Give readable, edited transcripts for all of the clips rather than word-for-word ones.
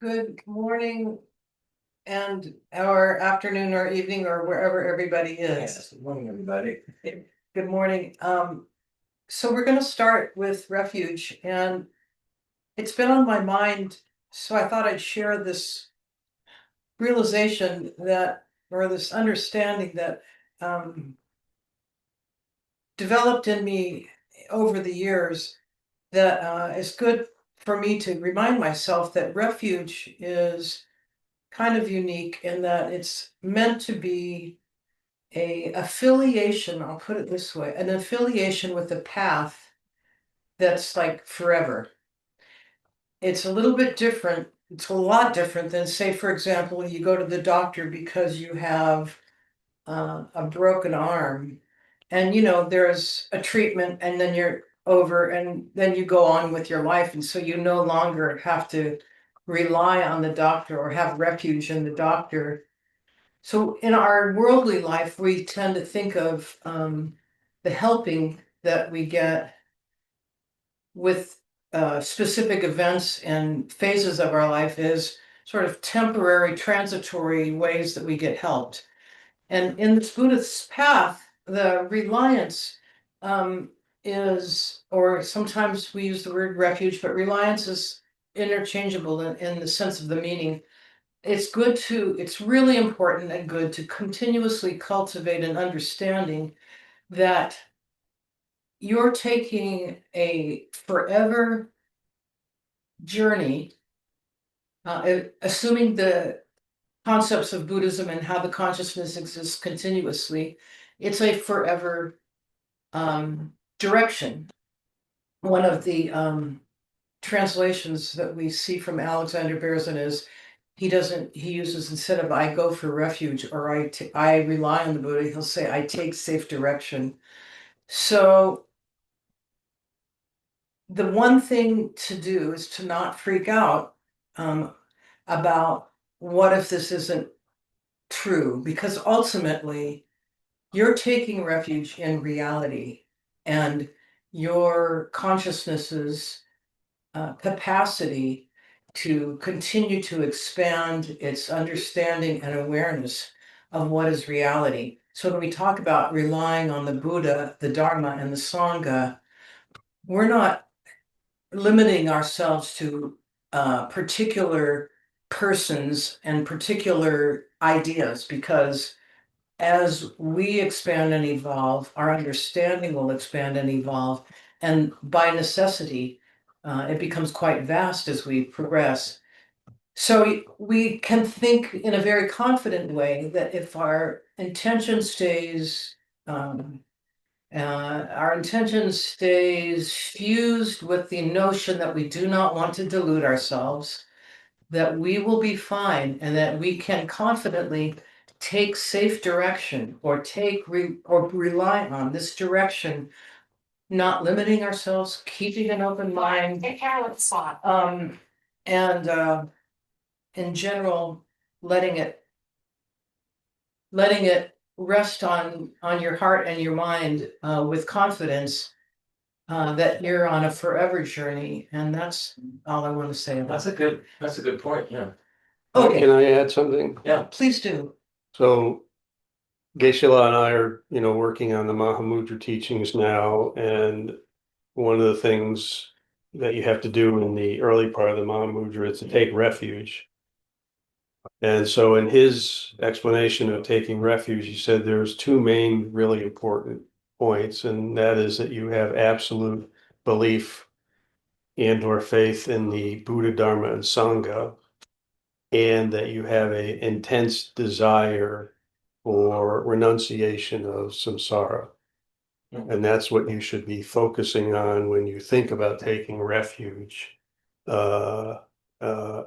Good morning and or afternoon or evening or wherever everybody is. Yes, good morning, everybody. Good morning. So we're going to start with refuge, and it's been on my mind, so I thought I'd share this realization that, or this understanding that developed in me over the years that is good for me to remind myself that refuge is kind of unique in that it's meant to be a affiliation, I'll put it this way, an affiliation with a path that's like forever. It's a little bit different. It's a lot different than, say, for example, you go to the doctor because you have a broken arm, and there's a treatment, and then you're over, and then you go on with your life, and so you no longer have to rely on the doctor or have refuge in the doctor. So in our worldly life, we tend to think of the helping that we get with specific events and phases of our life as sort of temporary, transitory ways that we get helped. And in this Buddhist path, the reliance is, or sometimes we use the word refuge, but reliance is interchangeable in the sense of the meaning. It's really important and good to continuously cultivate an understanding that you're taking a forever journey, assuming the concepts of Buddhism and how the consciousness exists continuously. It's a forever direction. One of the translations that we see from Alexander Berzin is he uses, instead of I go for refuge or I rely on the Buddha, he'll say I take safe direction. So the one thing to do is to not freak out about what if this isn't true, because ultimately you're taking refuge in reality, and your consciousness's capacity to continue to expand its understanding and awareness of what is reality. So when we talk about relying on the Buddha, the Dharma, and the Sangha, we're not limiting ourselves to particular persons and particular ideas, because as we expand and evolve, our understanding will expand and evolve. And by necessity, it becomes quite vast as we progress. So we can think in a very confident way that if our intention stays fused with the notion that we do not want to delude ourselves, that we will be fine, and that we can confidently take safe direction or or rely on this direction, not limiting ourselves, keeping an open mind, and in general, letting it rest on your heart and your mind with confidence that you're on a forever journey. And that's all I want to say about it. That's a good point, yeah. Okay, Can I add something? Yeah. please do. So Geshe-la and I are, working on the Mahamudra teachings now, and one of the things that you have to do in the early part of the Mahamudra is to take refuge. And so in his explanation of taking refuge, he said there's two main really important points, and that is that you have absolute belief and or faith in the Buddha, Dharma, and Sangha, and that you have an intense desire for renunciation of samsara. And that's what you should be focusing on when you think about taking refuge, uh, uh,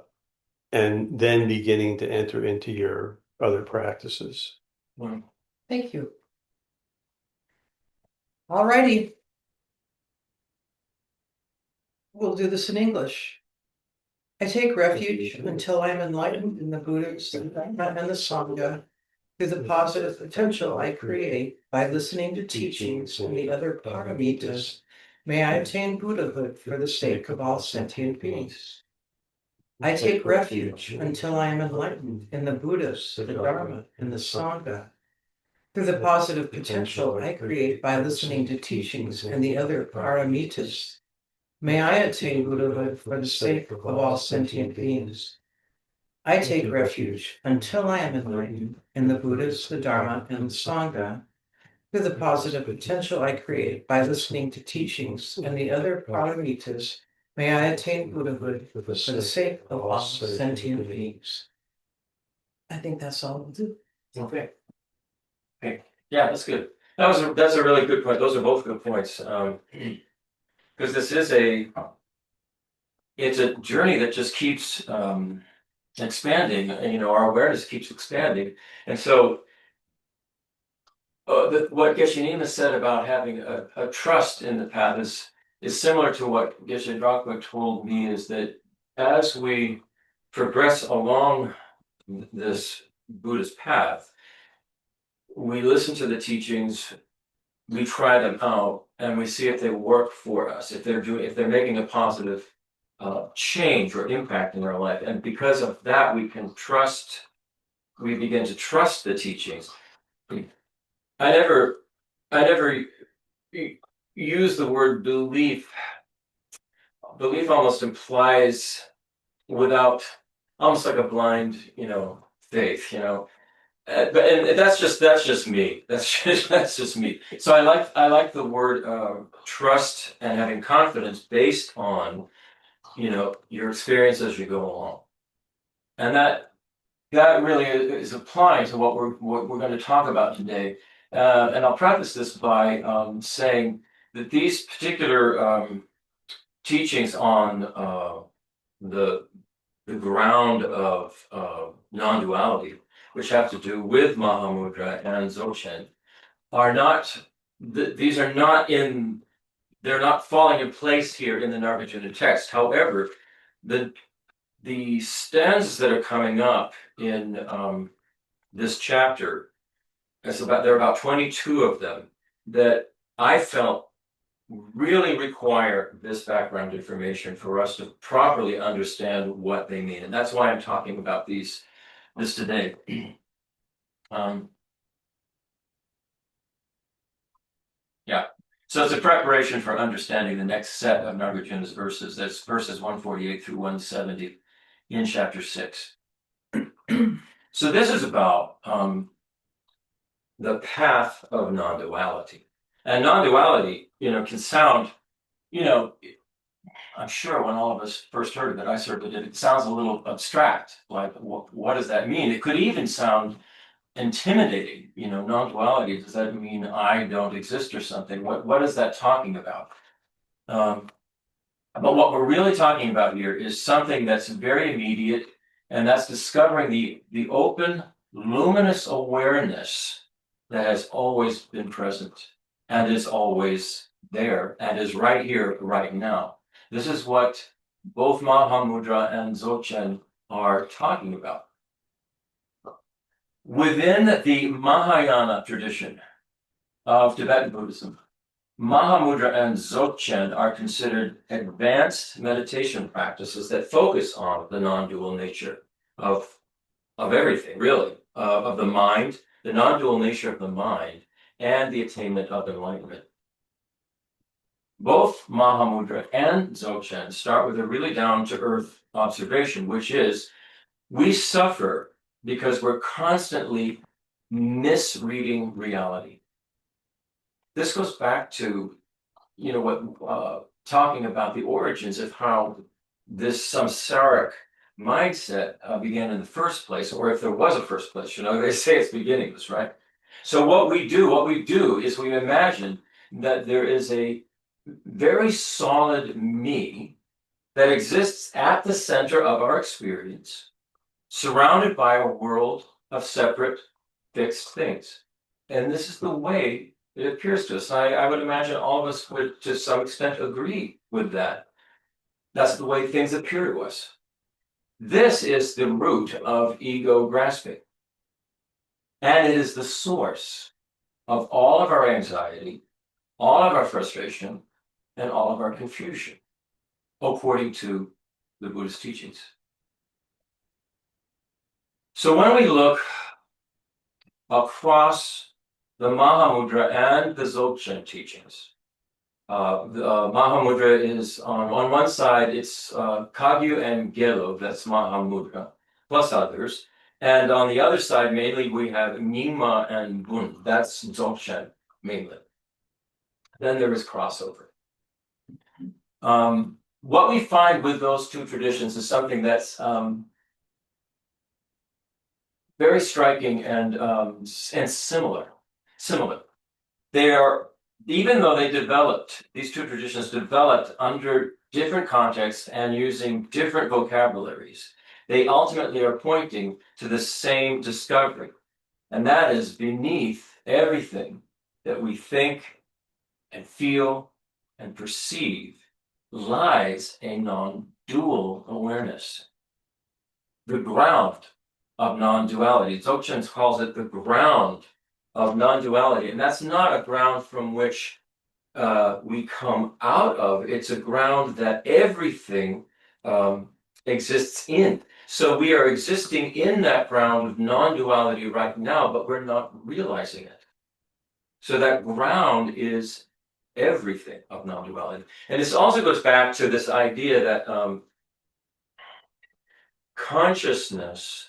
and then beginning to enter into your other practices. Thank you. All righty. We'll do this in English. I take refuge until I am enlightened in the Buddhas, the Dharma, and the Sangha through the positive potential I create by listening to teachings and the other paramitas. May I attain Buddhahood for the sake of all sentient beings. I take refuge until I am enlightened in the Buddhas, the Dharma, and the Sangha. Through the positive potential I create by listening to teachings and the other paramitas, may I attain Buddhahood for the sake of all sentient beings. I take refuge until I am enlightened in the Buddhas, the Dharma, and the Sangha. Through the positive potential I create by listening to teachings and the other paramitas, may I attain Buddhahood for the sake of all sentient beings. I think that's all we'll do. Okay. Okay. Yeah, that's good. That's a really good point. Those are both good points. Because this is it's a journey that just keeps expanding. And, our awareness keeps expanding. And so what Geshe Nima said about having a trust in the path is similar to what Geshe Drachma told me, is that as we progress along this Buddhist path, we listen to the teachings, we try them out, and we see if they work for us, if they're making a positive change or impact in our life. And because of that, we begin to trust the teachings. I never use the word belief. Belief almost implies almost like a blind, faith, but that's just me. That's just me. So I like the word trust and having confidence based on your experience as you go along, and that really is applying to what we're going to talk about today. And I'll preface this by saying that these particular teachings on the ground of non-duality, which have to do with Mahamudra and Dzogchen, they're not falling in place here in the Nagarjuna text. However, the stanzas that are coming up in this chapter, there are about 22 of them that I felt really require this background information for us to properly understand what they mean. And that's why I'm talking about this today. Yeah. So it's a preparation for understanding the next set of Nagarjuna's verses. That's verses 148 through 170 in chapter 6. So this is about the path of non-duality. And non-duality, can sound, I'm sure when all of us first heard of it, I certainly did, it sounds a little abstract. Like, what does that mean? It could even sound intimidating. Non-duality, does that mean I don't exist or something? What is that talking about? But what we're really talking about here is something that's very immediate, and that's discovering the open, luminous awareness that has always been present and is always there and is right here, right now. This is what both Mahamudra and Dzogchen are talking about. Within the Mahayana tradition of Tibetan Buddhism, Mahamudra and Dzogchen are considered advanced meditation practices that focus on the non-dual nature of everything, really, of the mind, the non-dual nature of the mind, and the attainment of enlightenment. Both Mahamudra and Dzogchen start with a really down-to-earth observation, which is we suffer because we're constantly misreading reality. This goes back to, what talking about the origins of how this samsaric mindset began in the first place, or if there was a first place. They say it's beginningless, right? So what we do is we imagine that there is a very solid me that exists at the center of our experience, surrounded by a world of separate, fixed things. And this is the way it appears to us. I would imagine all of us would, to some extent, agree with that. That's the way things appear to us. This is the root of ego grasping. And it is the source of all of our anxiety, all of our frustration, and all of our confusion, according to the Buddhist teachings. So when we look across the Mahamudra and the Dzogchen teachings, the Mahamudra is on one side, it's Kagyu and Gelo, that's Mahamudra, plus others. And on the other side, mainly we have Nyingma and Bun, that's Dzogchen, mainly. Then there is crossover. What we find with those two traditions is something that's very striking and similar. They are, even though these two traditions developed under different contexts and using different vocabularies, they ultimately are pointing to the same discovery. And that is, beneath everything that we think and feel and perceive lies a non-dual awareness. The ground of non-duality. Dzogchen calls it the ground of non-duality. And that's not a ground from which we come out of. It's a ground that everything exists in. So we are existing in that ground of non-duality right now, but we're not realizing it. So that ground is everything of non-duality. And this also goes back to this idea that consciousness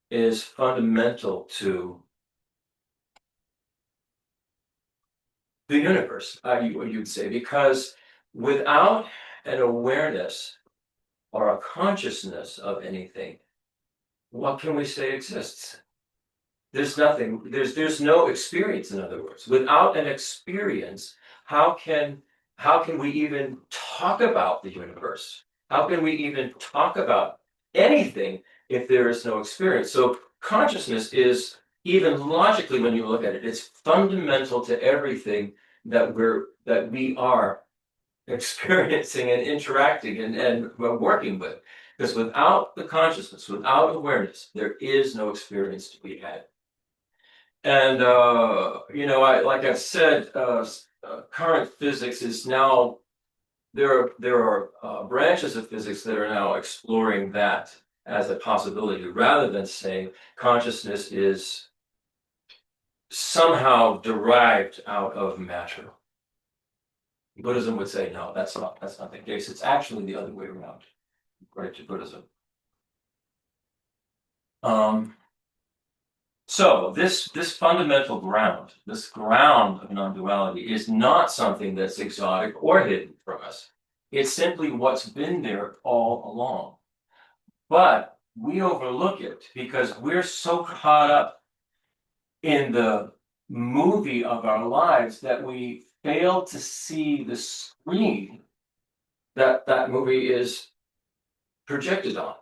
is fundamental to the universe, you'd say, because without an awareness or a consciousness of anything, what can we say exists? There's nothing, there's no experience, in other words. Without an experience, how can we even talk about the universe? How can we even talk about anything if there is no experience? So consciousness is, even logically when you look at it, it's fundamental to everything that we are experiencing and interacting and working with. Because without the consciousness, without awareness, there is no experience to be had. And like I've said, current physics is now, there are branches of physics that are now exploring that as a possibility, rather than saying consciousness is somehow derived out of matter. Buddhism would say, no, that's not the case. It's actually the other way around, according to Buddhism. So this fundamental ground, this ground of non-duality, is not something that's exotic or hidden from us. It's simply what's been there all along. But we overlook it because we're so caught up in the movie of our lives that we fail to see the screen that that movie is projected on.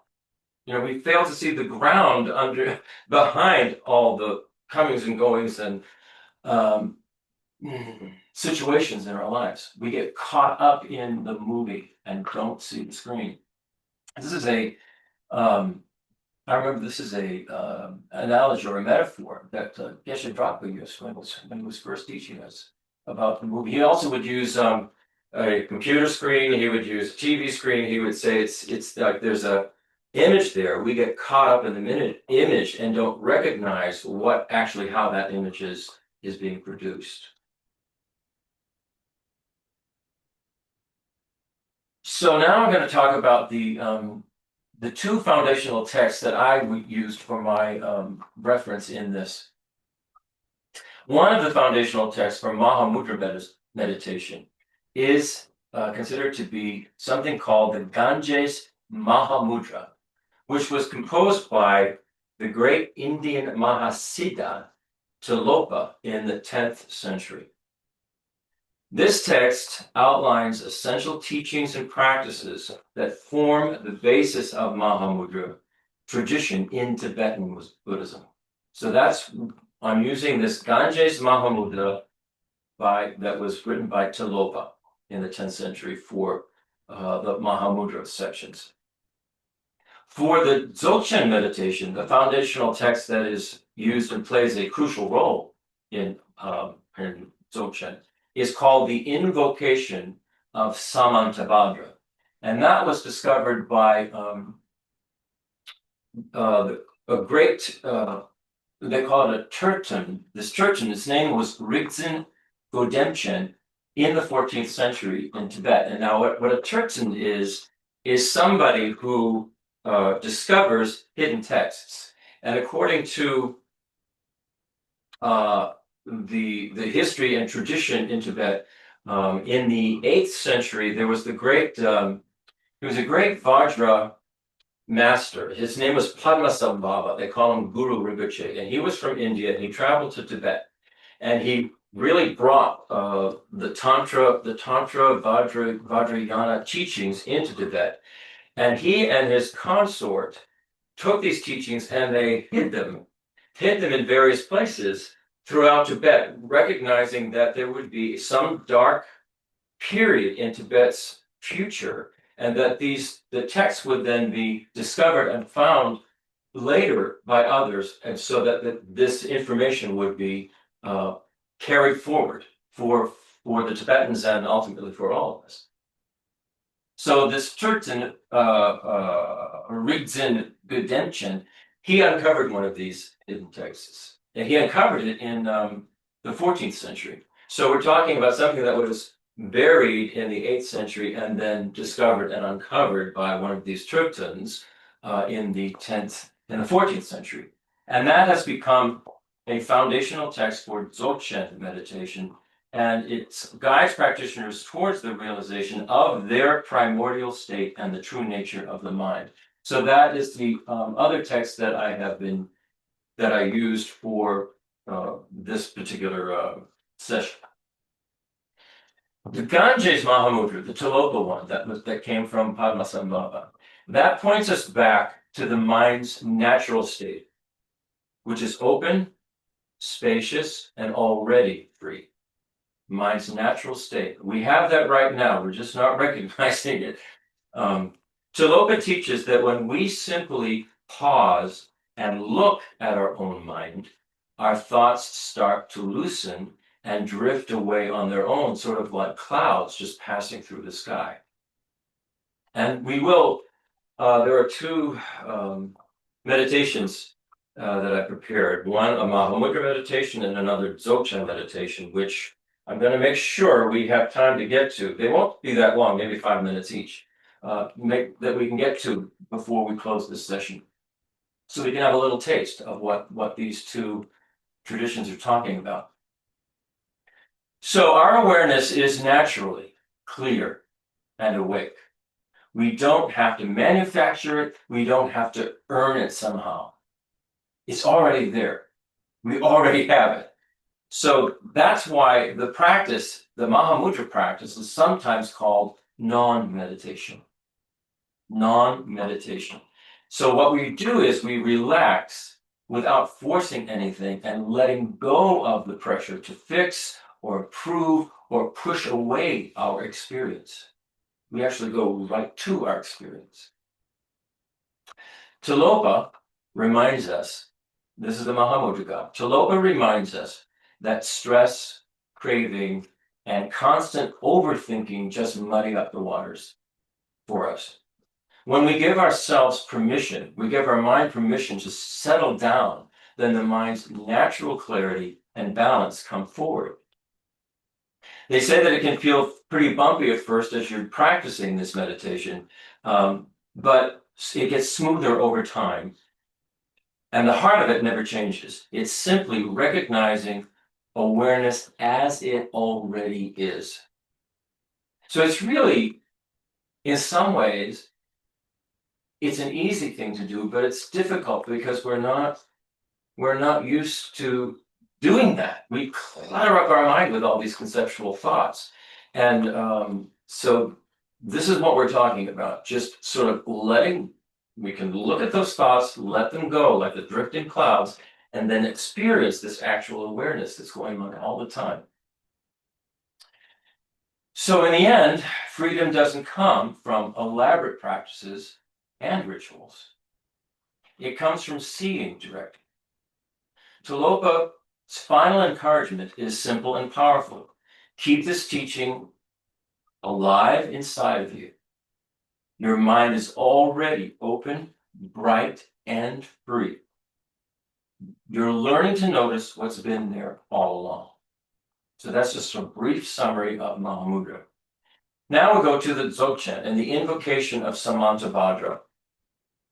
We fail to see the ground behind all the comings and goings and situations in our lives. We get caught up in the movie and don't see the screen. This is I remember this is a analogy or a metaphor that Geshe Drapa used when he was first teaching us about the movie. He also would use a computer screen. He would use a TV screen. He would say it's like there's a image there. We get caught up in the image and don't recognize how that image is being produced. So now I'm going to talk about the two foundational texts that I used for my reference in this. One of the foundational texts for Mahamudra meditation is considered to be something called the Ganges Mahamudra, which was composed by the great Indian Mahasiddha Tilopa in the 10th century. This text outlines essential teachings and practices that form the basis of Mahamudra tradition in Tibetan Buddhism. So I'm using this Ganges Mahamudra that was written by Tilopa in the 10th century for the Mahamudra sections. For the Dzogchen meditation, the foundational text that is used and plays a crucial role in Dzogchen is called the Invocation of Samantabhadra. And that was discovered by a great, they call it a Turton. This Turton, his name was Rigzin Godemchen in the 14th century in Tibet. And now what a Turton is somebody who discovers hidden texts. And according to the history and tradition in Tibet, in the 8th century, there was the great, he was a great Vajra master. His name was Padmasambhava. They call him Guru Rinpoche. And he was from India, and he traveled to Tibet. And he really brought the Tantra Vajrayana teachings into Tibet. And he and his consort took these teachings and they hid them in various places throughout Tibet, recognizing that there would be some dark period in Tibet's future, and that the texts would then be discovered and found later by others, and so that this information would be carried forward for the Tibetans and ultimately for all of us. So this Turton, Rigzin Godemchen, he uncovered one of these hidden texts, and he uncovered it in the 14th century. So we're talking about something that was buried in the 8th century and then discovered and uncovered by one of these Turtons in the 14th century. And that has become a foundational text for Dzogchen meditation, and it guides practitioners towards the realization of their primordial state and the true nature of the mind. So that is the other text that I used for this particular session. The Ganges Mahamudra, the Tilopa one that came from Padmasambhava, that points us back to the mind's natural state, which is open, spacious, and already free. Mind's natural state. We have that right now. We're just not recognizing it. Tilopa teaches that when we simply pause and look at our own mind, our thoughts start to loosen and drift away on their own, sort of like clouds just passing through the sky. And we will, there are two meditations that I prepared. One, a Mahamudra meditation, and another Dzogchen meditation, which I'm going to make sure we have time to get to. They won't be that long, maybe 5 minutes each, that we can get to before we close this session. So we can have a little taste of what these two traditions are talking about. So our awareness is naturally clear and awake. We don't have to manufacture it. We don't have to earn it somehow. It's already there. We already have it. So that's why the practice, the Mahamudra practice, is sometimes called non-meditation. Non-meditation. So what we do is we relax without forcing anything and letting go of the pressure to fix or improve or push away our experience. We actually go right to our experience. Tilopa reminds us, this is the Mahamudra God, Tilopa reminds us that stress, craving, and constant overthinking just muddy up the waters for us. When we give ourselves permission, we give our mind permission to settle down, then the mind's natural clarity and balance come forward. They say that it can feel pretty bumpy at first as you're practicing this meditation, but it gets smoother over time. And the heart of it never changes. It's simply recognizing awareness as it already is. So it's really, in some ways, it's an easy thing to do, but it's difficult because we're not used to doing that. We clutter up our mind with all these conceptual thoughts. And so this is what we're talking about, just sort of we can look at those thoughts, let them go like the drifting clouds, and then experience this actual awareness that's going on all the time. So in the end, freedom doesn't come from elaborate practices and rituals. It comes from seeing directly. Tilopa's final encouragement is simple and powerful. Keep this teaching alive inside of you. Your mind is already open, bright, and free. You're learning to notice what's been there all along. So that's just a brief summary of Mahamudra. Now we go to the Dzogchen and the invocation of Samantabhadra,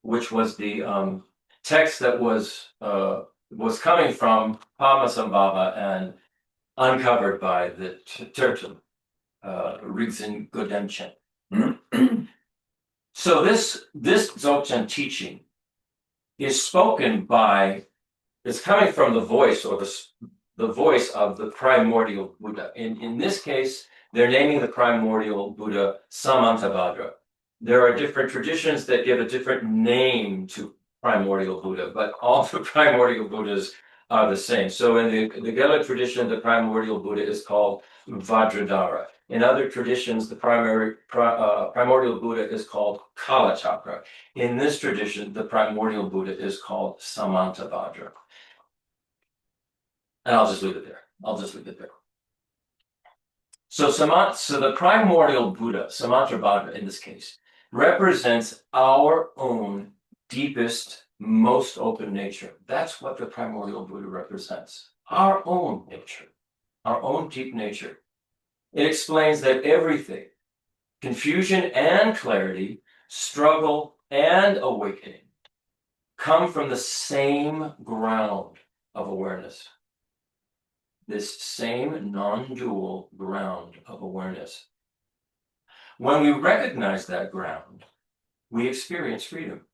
which was the text that was coming from Padmasambhava and uncovered by the Tibetan Rigzen Godemchen. So this Dzogchen teaching is spoken by, it's coming from the voice or the voice of the primordial Buddha. In this case, they're naming the primordial Buddha Samantabhadra. There are different traditions that give a different name to primordial Buddha, but all the primordial Buddhas are the same. So in the Garland tradition, the primordial Buddha is called Vajradhara. In other traditions, the primordial Buddha is called Kalachakra. In this tradition, the primordial Buddha is called Samantabhadra. And I'll just leave it there. So the primordial Buddha, Samantabhadra in this case, represents our own deepest, most open nature. That's what the primordial Buddha represents. Our own nature, our own deep nature. It explains that everything, confusion and clarity, struggle and awakening, come from the same ground of awareness. This same non-dual ground of awareness. When we recognize that ground, we experience freedom.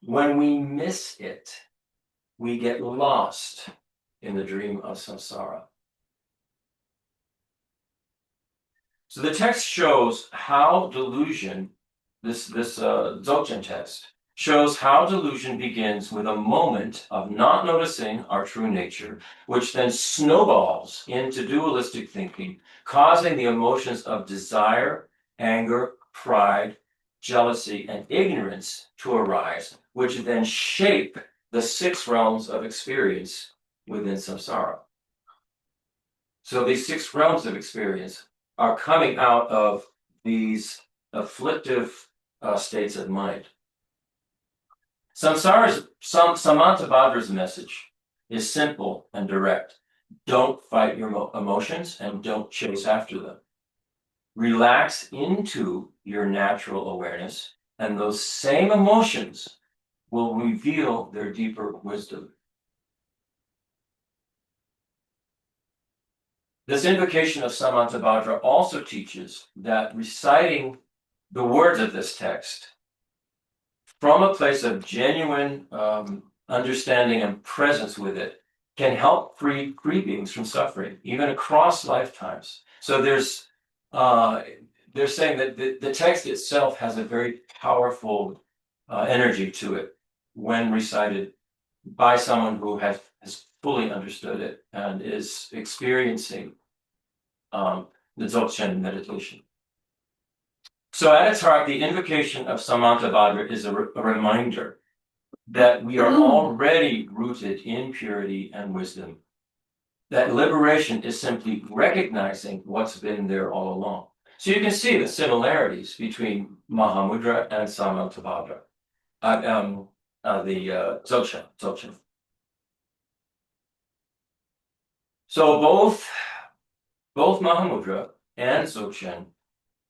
When we miss it, we get lost in the dream of samsara. So the text shows how delusion, this Dzogchen text, shows how delusion begins with a moment of not noticing our true nature, which then snowballs into dualistic thinking, causing the emotions of desire, anger, pride, jealousy, and ignorance to arise, which then shape the 6 realms of experience within samsara. So these 6 realms of experience are coming out of these afflictive states of mind. Samantabhadra's message is simple and direct. Don't fight your emotions and don't chase after them. Relax into your natural awareness, and those same emotions will reveal their deeper wisdom. This invocation of Samantabhadra also teaches that reciting the words of this text from a place of genuine understanding and presence with it can help free beings from suffering, even across lifetimes. So they're saying that the text itself has a very powerful energy to it when recited by someone who has fully understood it and is experiencing the Dzogchen meditation. So at its heart, the invocation of Samantabhadra is a reminder that we are already rooted in purity and wisdom. That liberation is simply recognizing what's been there all along. So you can see the similarities between Mahamudra and Samantabhadra, the Dzogchen. So both Mahamudra and Dzogchen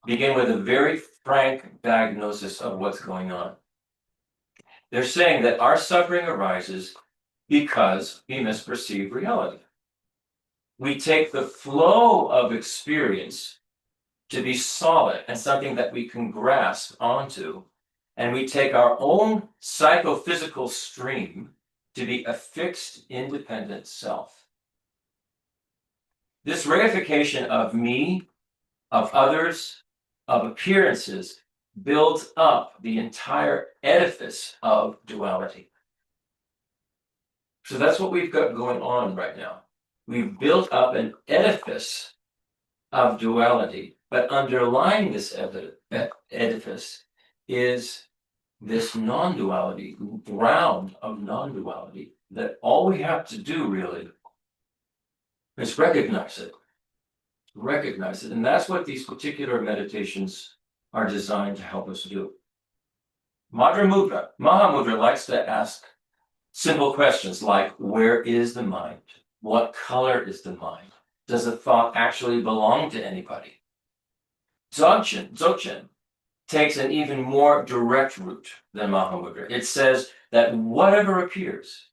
begin with a very frank diagnosis of what's going on. They're saying that our suffering arises because we misperceive reality. We take the flow of experience to be solid and something that we can grasp onto, and we take our own psychophysical stream to be a fixed, independent self. This reification of me, of others, of appearances builds up the entire edifice of duality. So that's what we've got going on right now. We've built up an edifice of duality, but underlying this edifice is this non-duality, ground of non-duality, that all we have to do really is recognize it. And that's what these particular meditations are designed to help us do. Mahamudra likes to ask Simple questions like, where is the mind? What color is the mind? Does a thought actually belong to anybody? Dzogchen takes an even more direct route than Mahamudra. It says that whatever appears,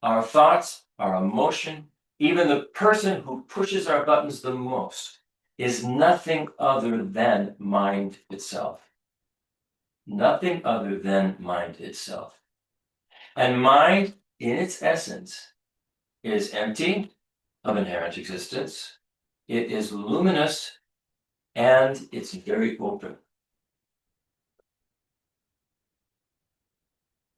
our thoughts, our emotion, even the person who pushes our buttons the most, is nothing other than mind itself. Nothing other than mind itself. And mind, in its essence, is empty of inherent existence. It is luminous and it's very open.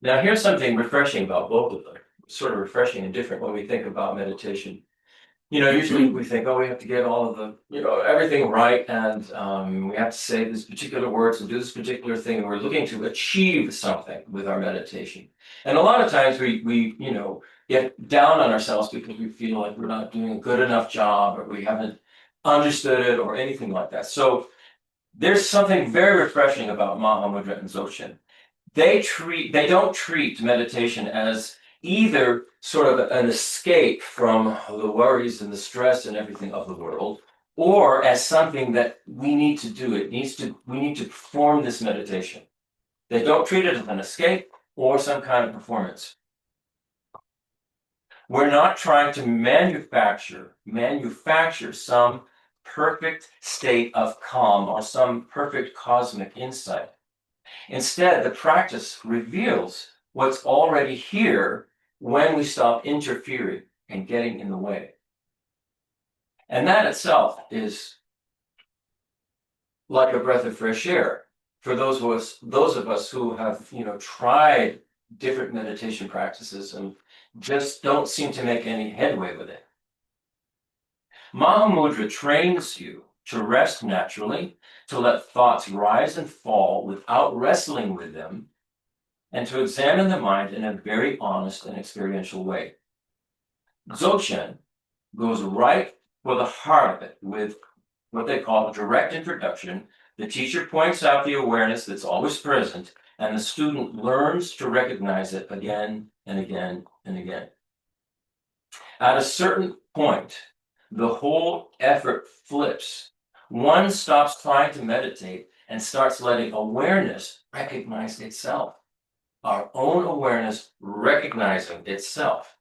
Now, here's something refreshing about both of them, sort of refreshing and different when we think about meditation. Usually we think, oh, we have to get all of the, everything right, and we have to say these particular words and do this particular thing, and we're looking to achieve something with our meditation. And a lot of times we get down on ourselves because we feel like we're not doing a good enough job, or we haven't understood it, or anything like that. So there's something very refreshing about Mahamudra and Dzogchen. They don't treat meditation as either sort of an escape from the worries and the stress and everything of the world, or as something that we need to do. We need to perform this meditation. They don't treat it as an escape or some kind of performance. We're not trying to manufacture some perfect state of calm or some perfect cosmic insight. Instead, the practice reveals what's already here when we stop interfering and getting in the way. And that itself is like a breath of fresh air for those of us who have, tried different meditation practices and just don't seem to make any headway with it. Mahamudra trains you to rest naturally, to let thoughts rise and fall without wrestling with them, and to examine the mind in a very honest and experiential way. Dzogchen goes right for the heart of it with what they call a direct introduction. The teacher points out the awareness that's always present, and the student learns to recognize it again and again and again. At a certain point, the whole effort flips. One stops trying to meditate and starts letting awareness recognize itself. Our own awareness recognizing itself.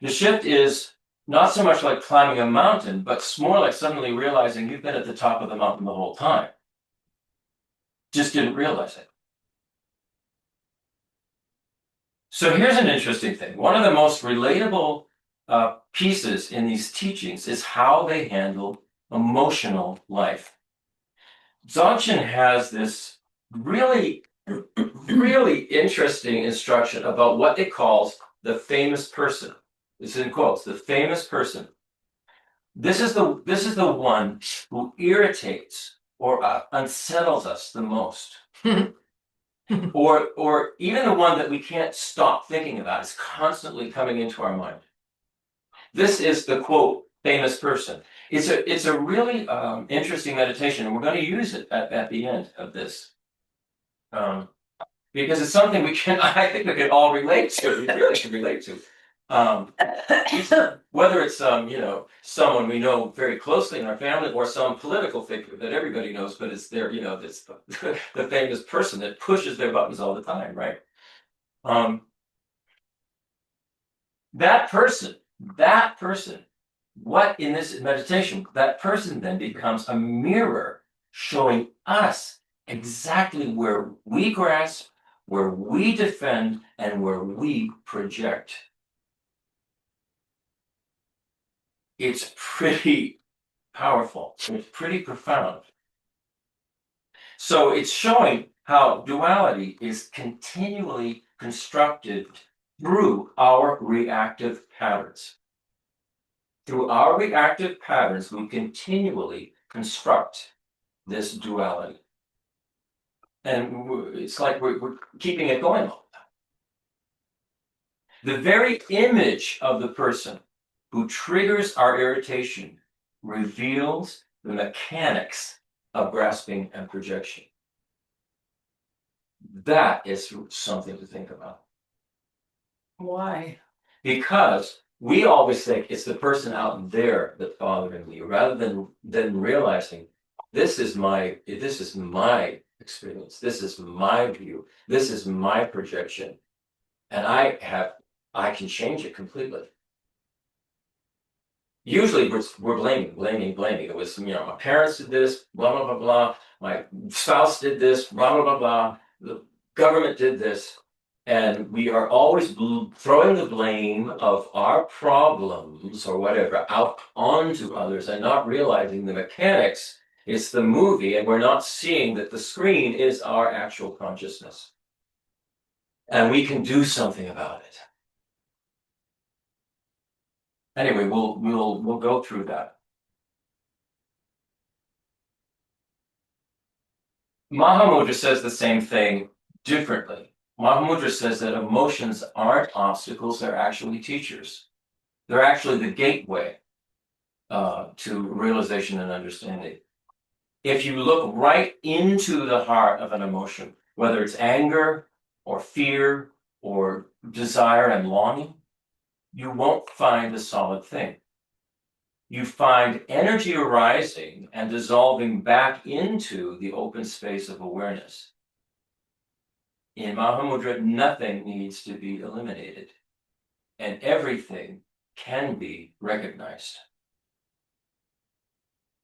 The shift is not so much like climbing a mountain, but more like suddenly realizing you've been at the top of the mountain the whole time. Just didn't realize it. So here's an interesting thing. One of the most relatable pieces in these teachings is how they handle emotional life. Dzogchen has this really, really interesting instruction about what it calls the famous person. This is in quotes, the famous person. This is the one who irritates or unsettles us the most. or even the one that we can't stop thinking about is constantly coming into our mind. This is the quote, famous person. It's a really interesting meditation, and we're going to use it at the end of this. Because it's something I think we can all relate to. We really can relate to. Whether it's someone we know very closely in our family or some political figure that everybody knows, but it's it's the famous person that pushes their buttons all the time, right? That person, what in this meditation, that person then becomes a mirror showing us exactly where we grasp, where we defend, and where we project. It's pretty powerful. It's pretty profound. So it's showing how duality is continually constructed through our reactive patterns. Through our reactive patterns, we continually construct this duality. And it's like we're keeping it going all the time. The very image of the person who triggers our irritation reveals the mechanics of grasping and projection. That is something to think about. Why? Because we always think it's the person out there that's bothering me, rather than realizing this is my experience, this is my view, this is my projection, and I can change it completely. Usually we're blaming. It was, my parents did this, blah, blah, blah, blah. My spouse did this, blah, blah, blah, blah. The government did this. And we are always throwing the blame of our problems or whatever out onto others and not realizing the mechanics. It's the movie, and we're not seeing that the screen is our actual consciousness. And we can do something about it. Anyway, we'll go through that. Mahamudra says the same thing differently. Mahamudra says that emotions aren't obstacles, they're actually teachers. They're actually the gateway to realization and understanding. If you look right into the heart of an emotion, whether it's anger or fear or desire and longing, you won't find a solid thing. You find energy arising and dissolving back into the open space of awareness. In Mahamudra, nothing needs to be eliminated, and everything can be recognized.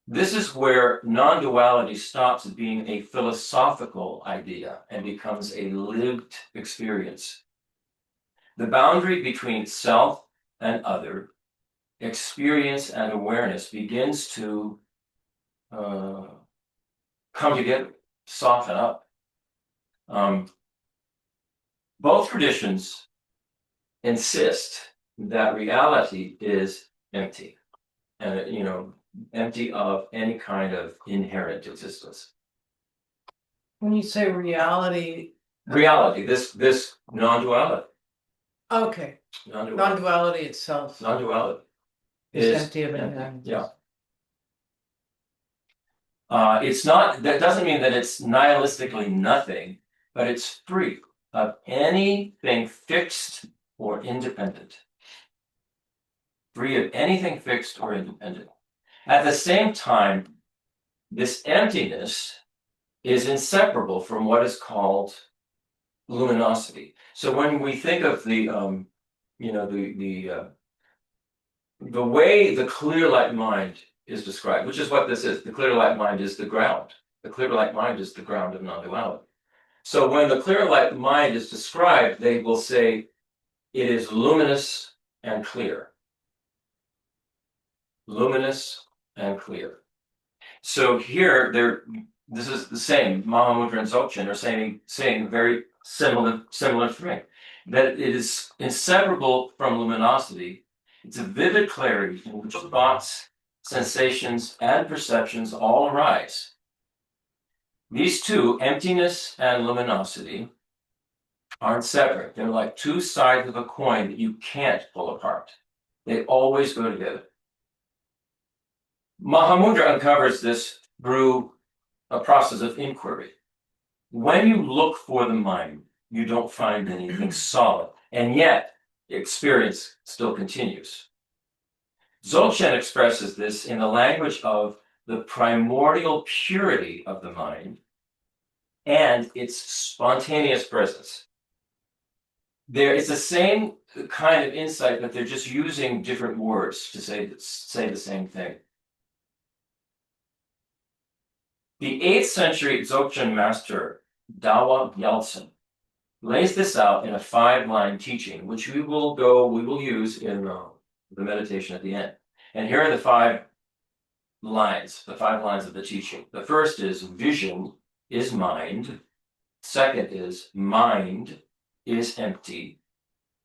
This is where non-duality stops being a philosophical idea and becomes a lived experience. The boundary between self and other, experience and awareness begins to come together, soften up. Both traditions insist that reality is empty, and empty of any kind of inherent existence. When you say reality, This non-duality. okay, non-duality itself Non-duality is empty of anything. Yeah. It's not. That doesn't mean that it's nihilistically nothing, but it's free of anything fixed or independent. Free of anything fixed or independent. At the same time, this emptiness is inseparable from what is called luminosity. So when we think of the way the clear light mind is described, which is what this is, the clear light mind is the ground. The clear light mind is the ground of non-duality. So when the clear light mind is described, they will say it is luminous and clear. Luminous and clear. So here, this is the same. Mahamudra and Dzogchen are saying very similar thing, that it is inseparable from luminosity. It's a vivid clarity in which thoughts, sensations, and perceptions all arise. These two, emptiness and luminosity, aren't separate. They're like two sides of a coin that you can't pull apart. They always go together. Mahamudra uncovers this through a process of inquiry. When you look for the mind, you don't find anything solid, and yet experience still continues. Dzogchen expresses this in the language of the primordial purity of the mind and its spontaneous presence. It's the same kind of insight, but they're just using different words to say the same thing. The 8th century Dzogchen master, Dawa Gyaltsen, lays this out in a 5-line teaching, which we will use in the meditation at the end. And here are the 5 lines of the teaching. The first is vision is mind. Second is mind is empty.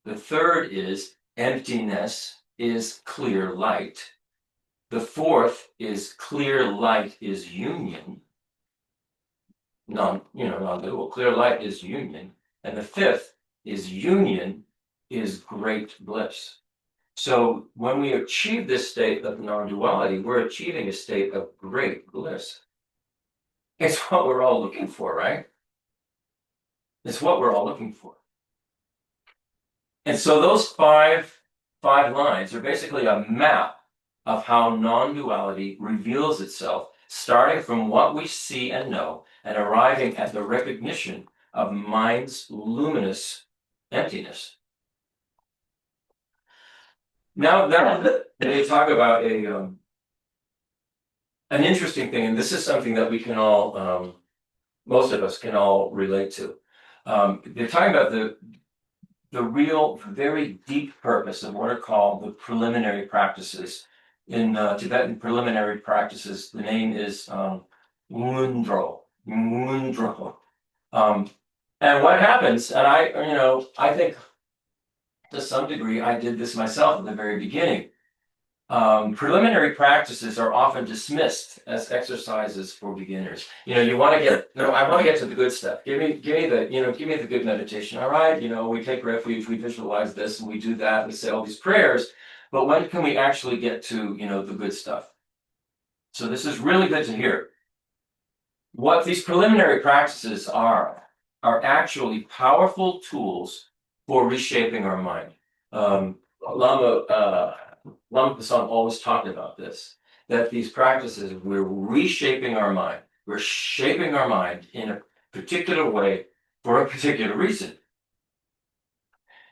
The third is emptiness is clear light. The fourth is clear light is union. Non-dual. Clear light is union. And the fifth is union is great bliss. So when we achieve this state of non-duality, we're achieving a state of great bliss. It's what we're all looking for, right? It's what we're all looking for. And so those five lines are basically a map of how non-duality reveals itself, starting from what we see and know and arriving at the recognition of mind's luminous emptiness. Now they talk about an interesting thing, and this is something that we can all, most of us can all relate to. They're talking about the real, very deep purpose of what are called the preliminary practices. In Tibetan preliminary practices, the name is Mundro. And what happens, and I think to some degree I did this myself at the very beginning. Preliminary practices are often dismissed as exercises for beginners. You want to get, no, I want to get to the good stuff. Give me the good meditation. All right, we take refuge, we visualize this, and we do that, we say all these prayers. But when can we actually get to, the good stuff? So this is really good to hear. What these preliminary practices are actually powerful tools for reshaping our mind. Lama Pasang always talked about this, that these practices, we're reshaping our mind. We're shaping our mind in a particular way for a particular reason.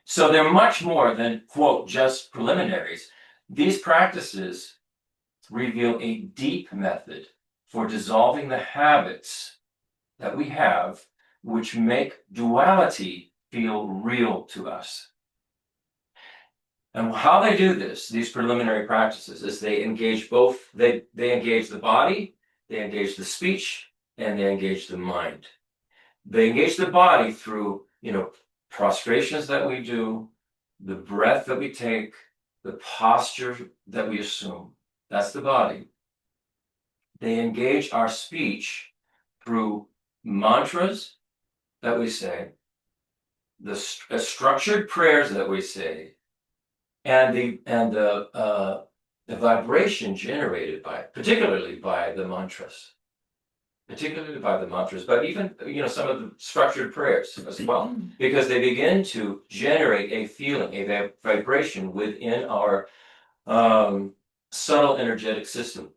So they're much more than, quote, just preliminaries. These practices reveal a deep method for dissolving the habits that we have, which make duality feel real to us. And how they do this, these preliminary practices, is they engage both, they engage the body, they engage the speech, and they engage the mind. They engage the body through, prostrations that we do, the breath that we take, the posture that we assume. That's the body. They engage our speech through mantras that we say, the structured prayers that we say, and the vibration generated particularly by the mantras, but even some of the structured prayers as well, because they begin to generate a feeling, a vibration within our subtle energetic system,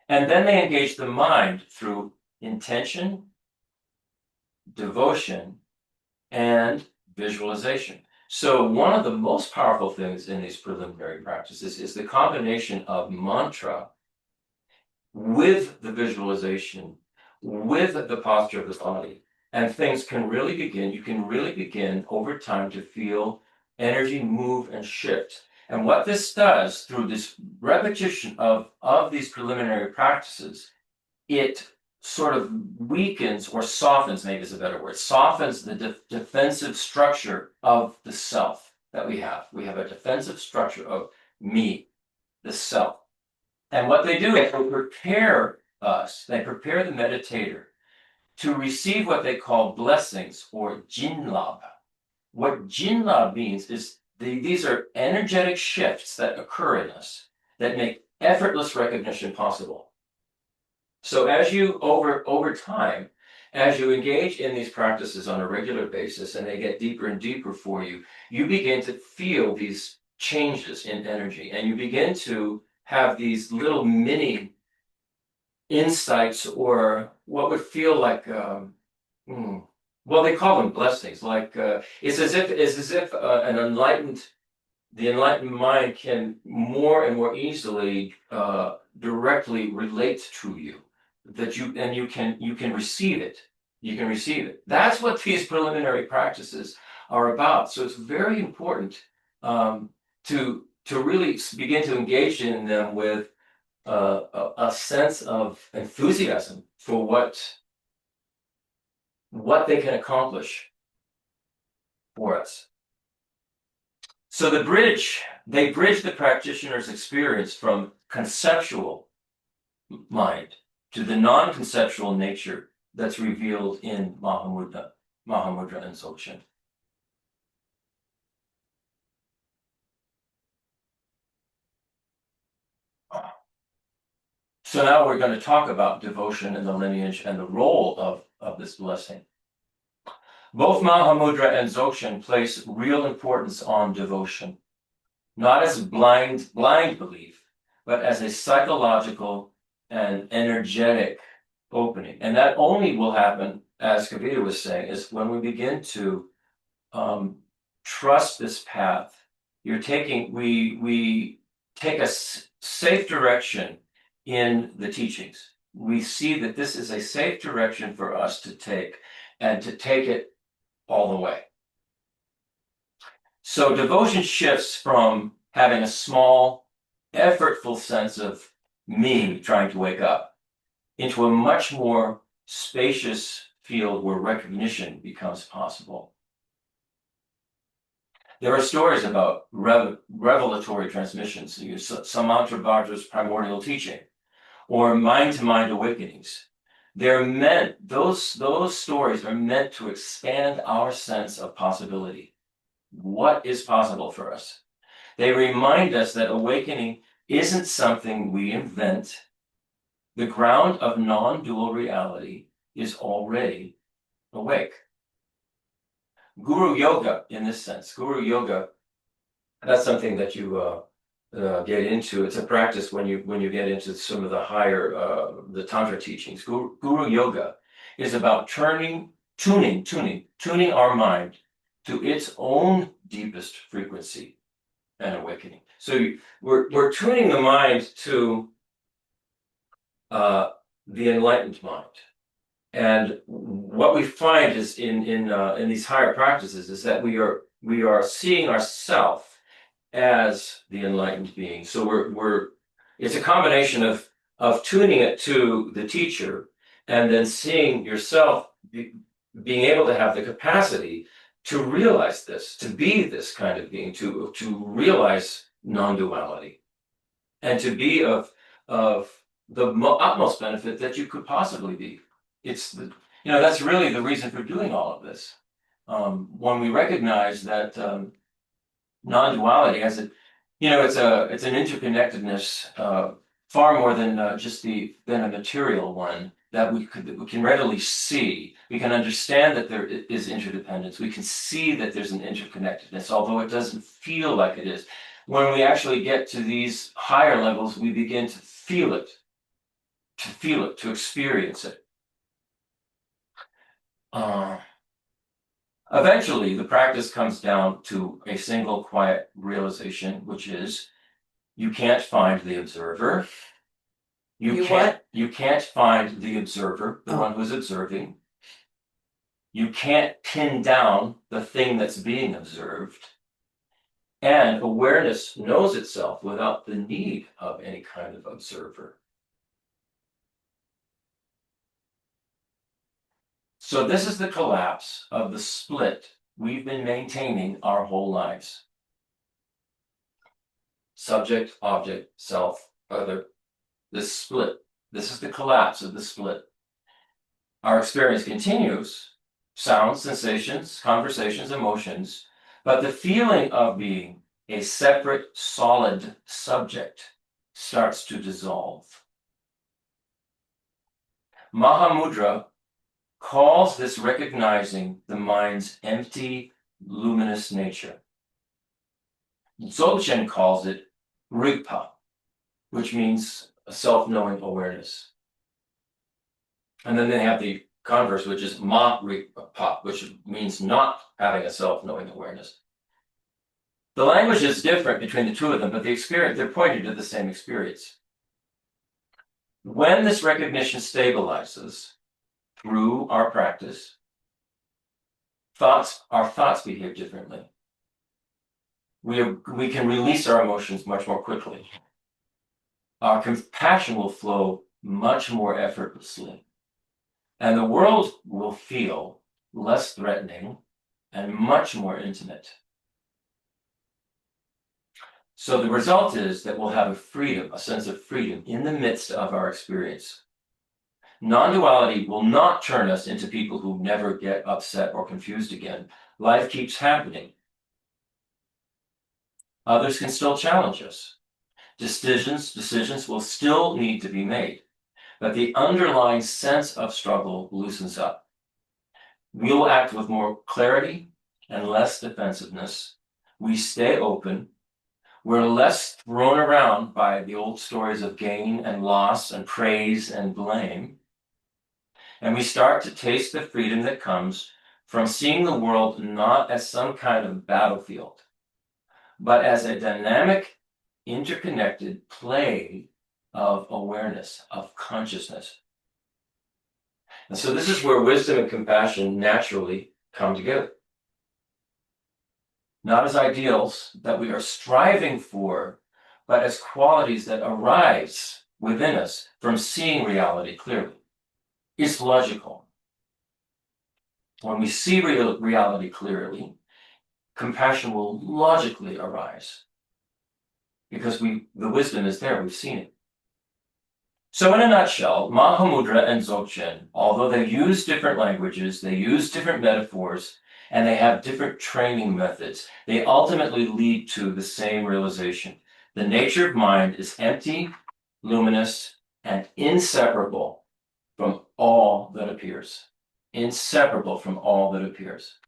and then they engage the mind through intention, devotion, and visualization. So one of the most powerful things in these preliminary practices is the combination of mantra with the visualization, with the posture of the body. And things can really begin, you can really begin over time to feel energy move and shift. And what this does through this repetition of these preliminary practices, it sort of weakens or softens, maybe is a better word, softens the defensive structure of the self that we have. We have a defensive structure of me, the self. And what they do is they prepare us, they prepare the meditator to receive what they call blessings or jinlab. What jinlab means is these are energetic shifts that occur in us that make effortless recognition possible. So as you, over time, as you engage in these practices on a regular basis and they get deeper and deeper for you, you begin to feel these changes in energy, and you begin to have these little mini insights, or what would feel like, well, they call them blessings. Like it's as if the enlightened mind can more and more easily directly relate to you. That you can receive it. You can receive it. That's what these preliminary practices are about. So it's very important to really begin to engage in them with a sense of enthusiasm for what they can accomplish for us. So they bridge the practitioner's experience from conceptual mind to the non-conceptual nature that's revealed in Mahamudra and Dzogchen. So now we're going to talk about devotion and the lineage and the role of this blessing. Both Mahamudra and Dzogchen place real importance on devotion, not as blind belief, but as a psychological and energetic opening. And that only will happen, as Kavita was saying, is when we begin to trust this path. We take a safe direction in the teachings. We see that this is a safe direction for us to take, and to take it all the way. So devotion shifts from having a small, effortful sense of me trying to wake up into a much more spacious field where recognition becomes possible. There are stories about revelatory transmissions, Samantabhadra's primordial teaching, or mind-to-mind awakenings. Those stories are meant to expand our sense of possibility. What is possible for us? They remind us that awakening isn't something we invent. The ground of non-dual reality is already awake. Guru yoga, in this sense, Guru yoga, that's something that you get into. It's a practice when you get into some of the higher the Tantra teachings. Guru yoga is about tuning our mind to its own deepest frequency and awakening. So we're tuning the mind to the enlightened mind. And what we find is in these higher practices is that we are seeing ourselves as the enlightened being. So it's a combination of tuning it to the teacher, and then seeing yourself being able to have the capacity to realize this, to be this kind of being, to realize non-duality, and to be of the utmost benefit that you could possibly be. That's really the reason for doing all of this. When we recognize that non-duality has it's an interconnectedness far more than than a material one that we can readily see. We can understand that there is interdependence. We can see that there's an interconnectedness, although it doesn't feel like it is. When we actually get to these higher levels, we begin to feel it, to experience it. Eventually, the practice comes down to a single quiet realization, which is you can't find the observer. You can't find the observer, the one who's observing. You can't pin down the thing that's being observed. And awareness knows itself without the need of any kind of observer. So this is the collapse of the split we've been maintaining our whole lives. Subject, object, self, other. This split. This is the collapse of the split. Our experience continues, sounds, sensations, conversations, emotions, but the feeling of being a separate, solid subject starts to dissolve. Mahamudra calls this recognizing the mind's empty, luminous nature. Dzogchen calls it rigpa, which means a self-knowing awareness. And then they have the converse, which is ma-rigpa, which means not having a self-knowing awareness. The language is different between the two of them, but the experience, they're pointing to the same experience. When this recognition stabilizes through our practice, our thoughts behave differently. We can release our emotions much more quickly. Our compassion will flow much more effortlessly. And the world will feel less threatening and much more intimate. So the result is that we'll have a sense of freedom in the midst of our experience. Non-duality will not turn us into people who never get upset or confused again. Life keeps happening. Others can still challenge us. Decisions will still need to be made, but the underlying sense of struggle loosens up. We will act with more clarity and less defensiveness. We stay open. We're less thrown around by the old stories of gain and loss and praise and blame. And we start to taste the freedom that comes from seeing the world not as some kind of battlefield, but as a dynamic, interconnected play of awareness, of consciousness. And so this is where wisdom and compassion naturally come together. Not as ideals that we are striving for, but as qualities that arise within us from seeing reality clearly. It's logical. When we see reality clearly, compassion will logically arise because the wisdom is there, we've seen it. So in a nutshell, Mahamudra and Dzogchen, although they use different languages, they use different metaphors, and they have different training methods, they ultimately lead to the same realization. The nature of mind is empty, luminous, and inseparable from all that appears. Inseparable from all that appears.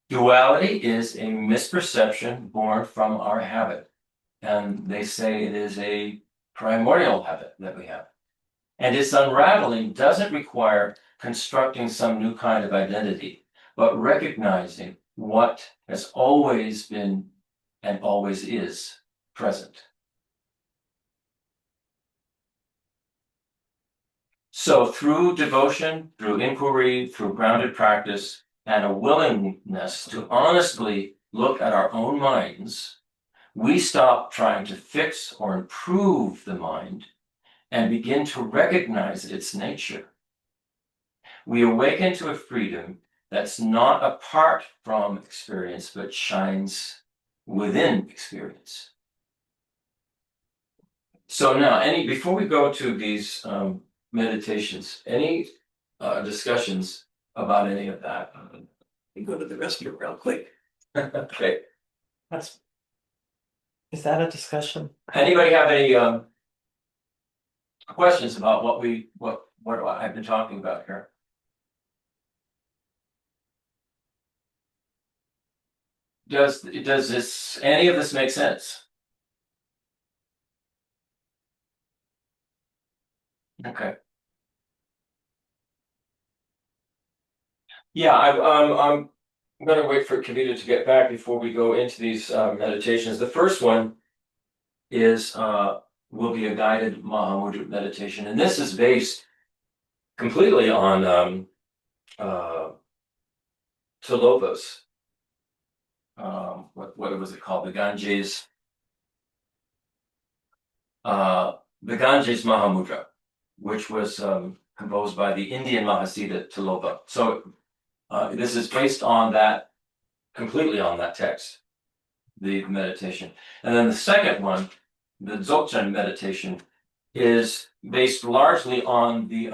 Duality is a misperception born from our habit. And they say it is a primordial habit that we have. And its unraveling doesn't require constructing some new kind of identity, but recognizing what has always been and always is present. So through devotion, through inquiry, through grounded practice, and a willingness to honestly look at our own minds, we stop trying to fix or improve the mind and begin to recognize its nature. We awaken to a freedom that's not apart from experience, but shines within experience. So now, before we go to these meditations, any discussions about any of that? Let me go to the restroom real quick. Okay. Is that a discussion? Anybody have any questions about what I've been talking about here? Does any of this make sense? Okay. Yeah, I'm going to wait for Kavita to get back before we go into these meditations. The first one will be a guided Mahamudra meditation, and this is based completely on Tilopa's what was it called? The Ganges Mahamudra, which was composed by the Indian Mahasiddha Tilopa. So this is based on that, completely on that text, the meditation. And then the second one, the Dzogchen meditation, is based largely on the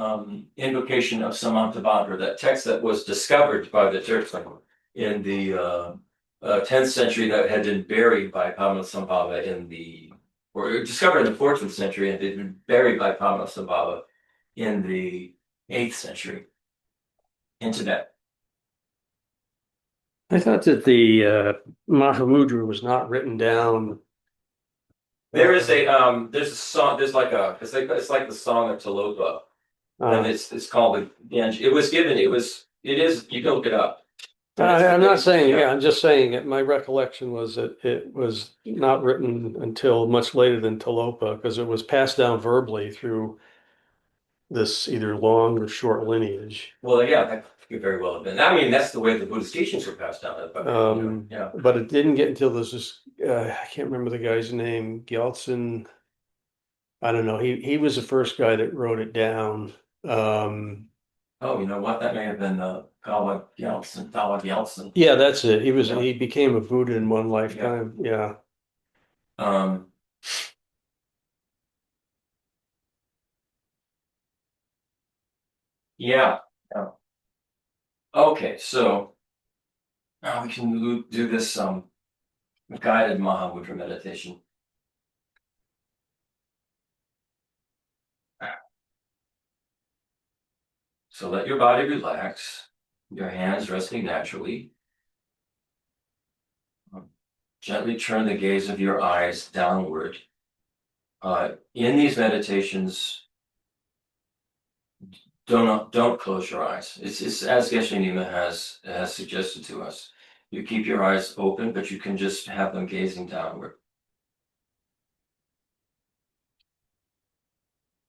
invocation of Samantabhadra, that text that was discovered by the Turks in the 10th century, that had been buried by Padmasambhava or discovered in the 14th century and had been buried by Padmasambhava in the 8th century in Tibet. I thought that the Mahamudra was not written down. There's a song. It's like the song of Tilopa, and it's called the Ganges. It was given. It is. You can look it up. I'm not saying, yeah, I'm just saying it. My recollection was that it was not written until much later than Tilopa, because it was passed down verbally through this either long or short lineage. Well, yeah, that could very well have been. I mean, that's the way the Buddhist teachings were passed down. Yeah. But it didn't get until this I can't remember the guy's name, Gyaltsen. I don't know. He was the first guy that wrote it down. Oh, you know what? That may have been Kawa Gyaltsen. Yeah, that's it. He became a Buddha in one lifetime. Yeah. Yeah. Okay, so now we can do this guided Mahamudra meditation. So let your body relax. Your hands resting naturally. Gently turn the gaze of your eyes downward. In these meditations, don't close your eyes. It's as Geshe Nima has suggested to us. You keep your eyes open, but you can just have them gazing downward.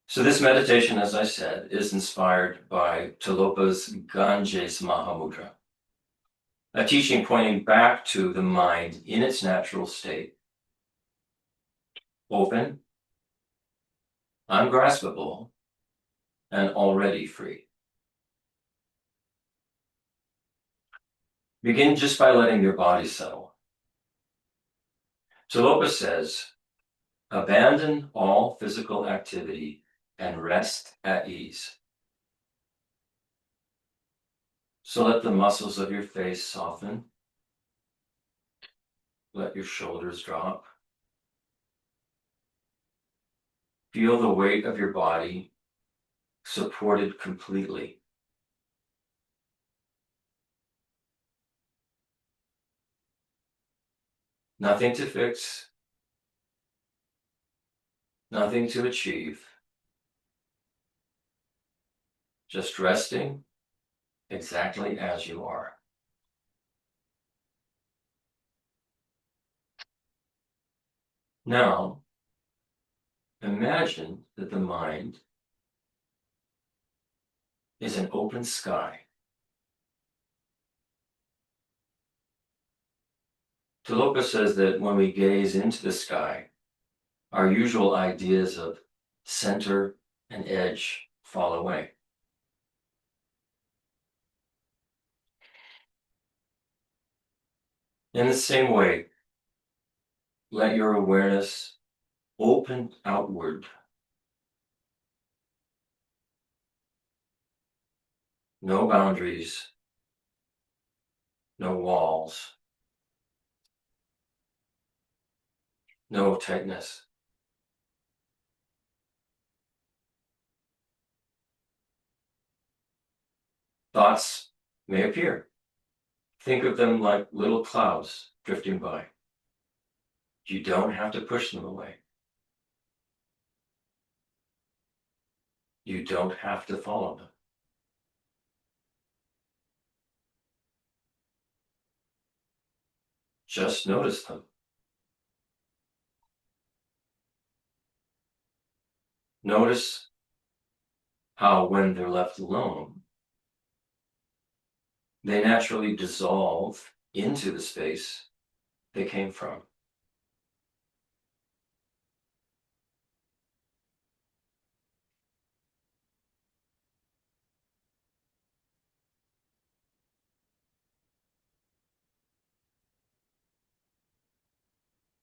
So this meditation, as I said, is inspired by Tilopa's Ganges Mahamudra, a teaching pointing back to the mind in its natural state. Open, ungraspable, and already free. Begin just by letting your body settle. Tilopa says, abandon all physical activity and rest at ease. So let the muscles of your face soften. Let your shoulders drop. Feel the weight of your body supported completely. Nothing to fix, nothing to achieve. Just resting exactly as you are. Now, imagine that the mind is an open sky. Tilopa says that when we gaze into the sky, our usual ideas of center and edge fall away. In the same way, let your awareness open outward. No boundaries, no walls, no tightness. Thoughts may appear. Think of them like little clouds drifting by. You don't have to push them away. You don't have to follow them. Just notice them. Notice how when they're left alone, they naturally dissolve into the space they came from.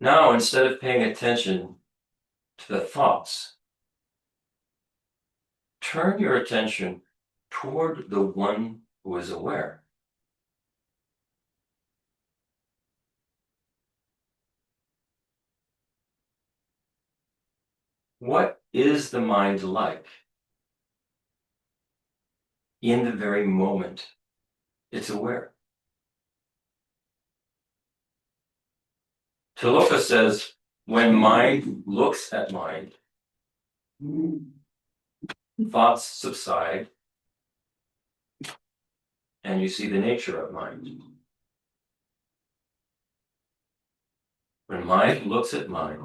Now, instead of paying attention to the thoughts, turn your attention toward the one who is aware. What is the mind like in the very moment it's aware? Tilopa says, when mind looks at mind, thoughts subside, and you see the nature of mind. When mind looks at mind,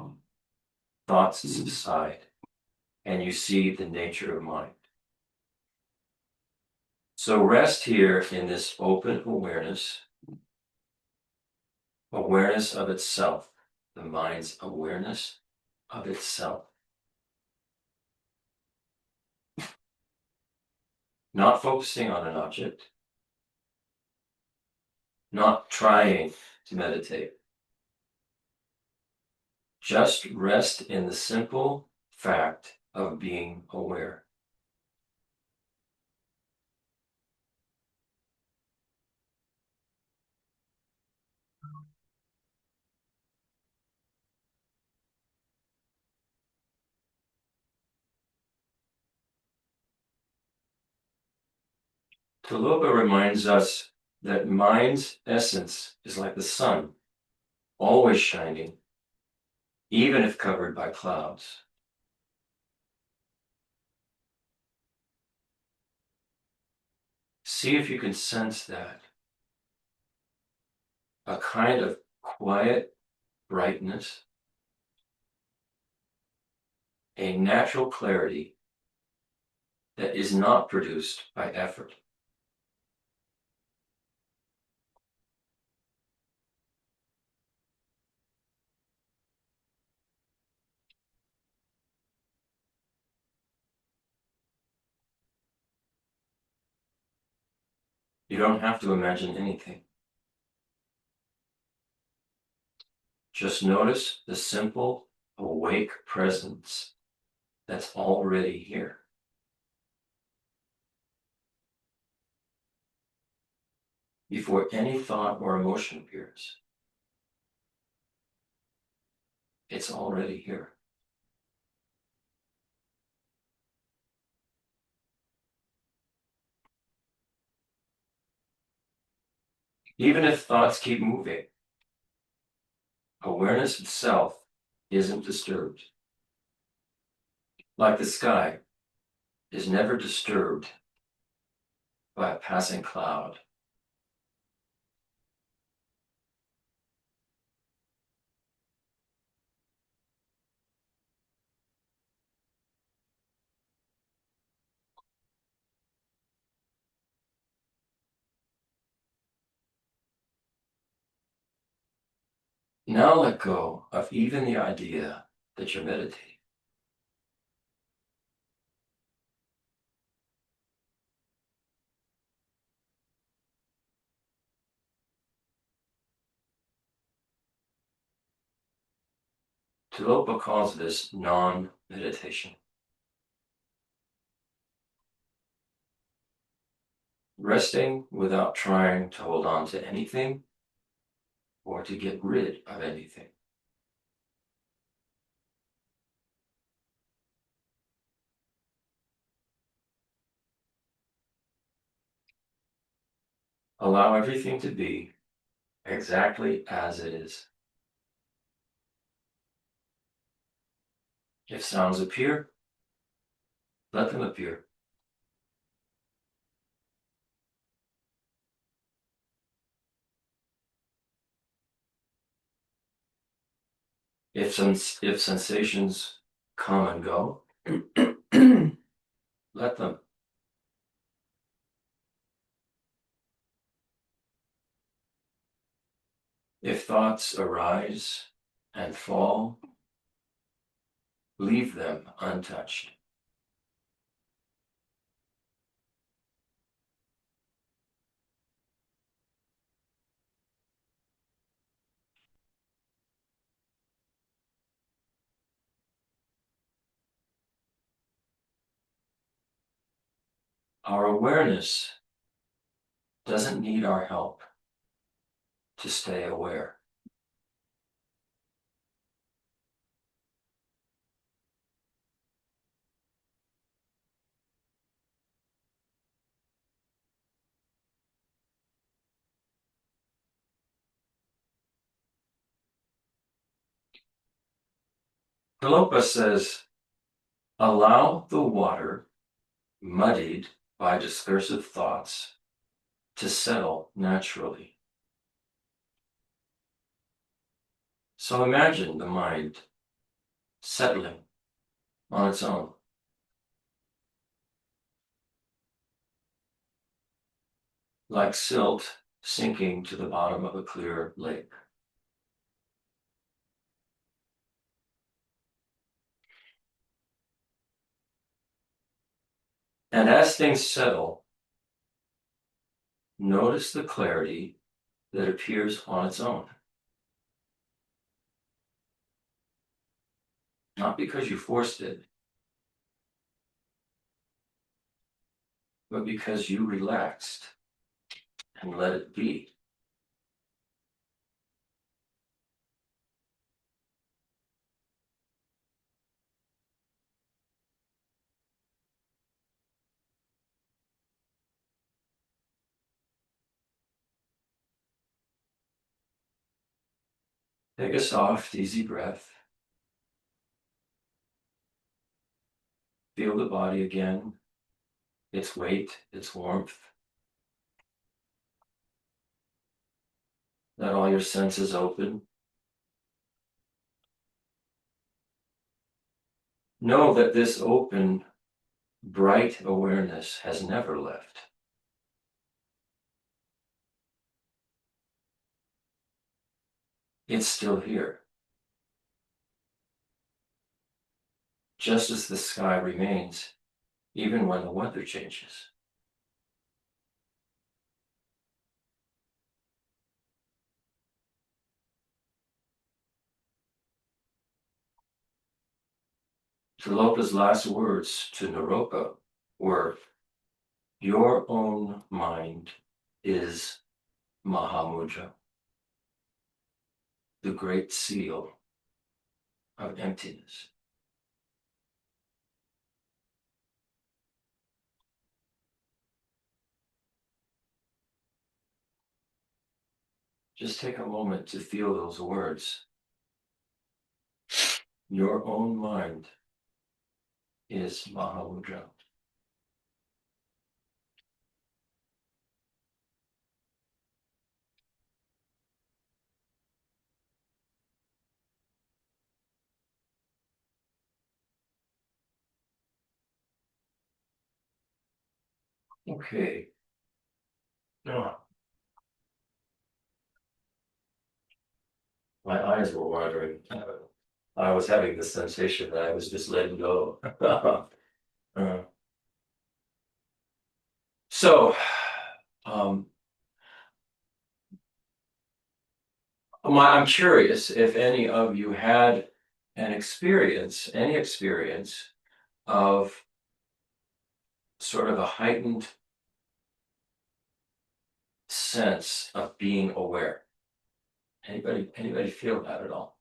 thoughts subside, and you see the nature of mind. So rest here in this open awareness, awareness of itself, the mind's awareness of itself. Not focusing on an object, not trying to meditate. Just rest in the simple fact of being aware. Tilopa reminds us that mind's essence is like the sun, always shining, even if covered by clouds. See if you can sense that. A kind of quiet brightness, a natural clarity that is not produced by effort. You don't have to imagine anything. Just notice the simple, awake presence that's already here. Before any thought or emotion appears, it's already here. Even if thoughts keep moving, awareness itself isn't disturbed. Like the sky is never disturbed by a passing cloud. Now let go of even the idea that you're meditating. Tilopa calls this non-meditation. Resting without trying to hold on to anything or to get rid of anything. Allow everything to be exactly as it is. If sounds appear, let them appear. If sensations come and go, let them. If thoughts arise and fall, leave them untouched. Our awareness doesn't need our help to stay aware. Tilopa says, allow the water muddied by discursive thoughts to settle naturally. So imagine the mind settling on its own. Like silt sinking to the bottom of a clear lake. And as things settle, notice the clarity that appears on its own. Not because you forced it, but because you relaxed and let it be. Take a soft, easy breath. Feel the body again, its weight, its warmth. Let all your senses open. Know that this open, bright awareness has never left. It's still here. Just as the sky remains, even when the weather changes. Tilopa's last words to Naropa were, "Your own mind is Mahamudra, the great seal of emptiness." Just take a moment to feel those words. Your own mind is Mahamudra. Okay. Now, my eyes were wandering. I was having the sensation that I was just letting go. Uh, so, um, I'm curious if any of you had any experience of sort of a heightened sense of being aware. Anybody feel that at all?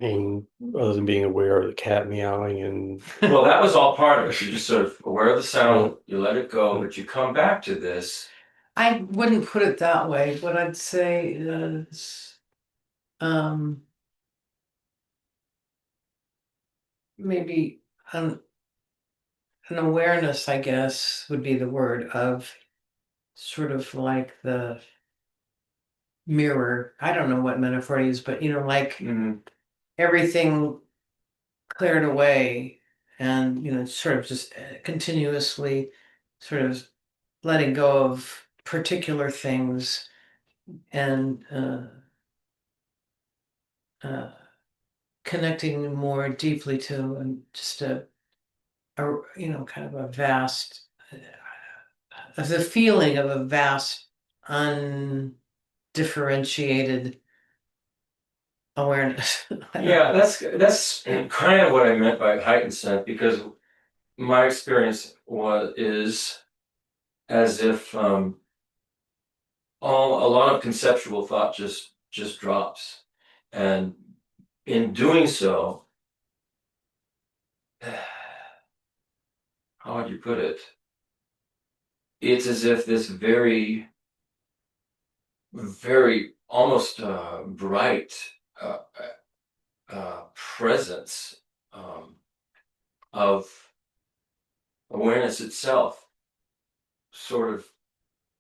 Being, other than being aware of the cat meowing and Well, that was all part of it. You're just sort of aware of the sound, you let it go, but you come back to this. I wouldn't put it that way. What I'd say is, maybe an awareness, I guess, would be the word, of sort of like the mirror. I don't know what metaphor to use, but like everything cleared away, and sort of just continuously sort of letting go of particular things, and connecting more deeply to just a kind of a vast, the feeling of a vast undifferentiated awareness. Yeah, that's kind of what I meant by heightened sense, because my experience is as if a lot of conceptual thought just drops, and in doing so, how would you put it? It's as if this very, very almost bright uh, presence of awareness itself sort of